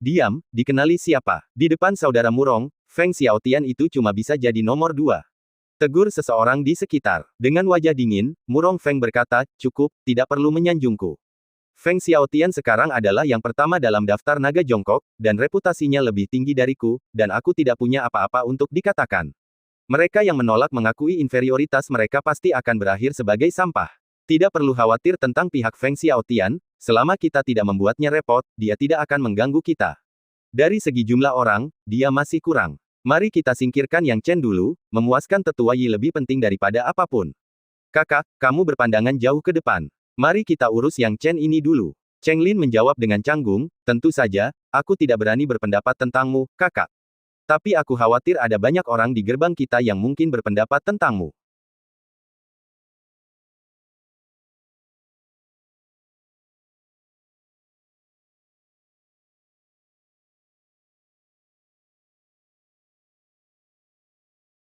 Diam, dikenali siapa? Di depan saudara Murong, Feng Xiaotian itu cuma bisa jadi nomor 2. Tegur seseorang di sekitar. Dengan wajah dingin, Murong Feng berkata, cukup, tidak perlu menyanjungku. Feng Xiaotian sekarang adalah yang pertama dalam daftar naga jongkok, dan reputasinya lebih tinggi dariku, dan aku tidak punya apa-apa untuk dikatakan. Mereka yang menolak mengakui inferioritas mereka pasti akan berakhir sebagai sampah. Tidak perlu khawatir tentang pihak Feng Xiaotian, selama kita tidak membuatnya repot, dia tidak akan mengganggu kita. Dari segi jumlah orang, dia masih kurang. Mari kita singkirkan Yang Chen dulu, memuaskan tetua Yi lebih penting daripada apapun. Kakak, kamu berpandangan jauh ke depan. Mari kita urus Yang Chen ini dulu. Cheng Lin menjawab dengan canggung, tentu saja, aku tidak berani berpendapat tentangmu, kakak. Tapi aku khawatir ada banyak orang di gerbang kita yang mungkin berpendapat tentangmu.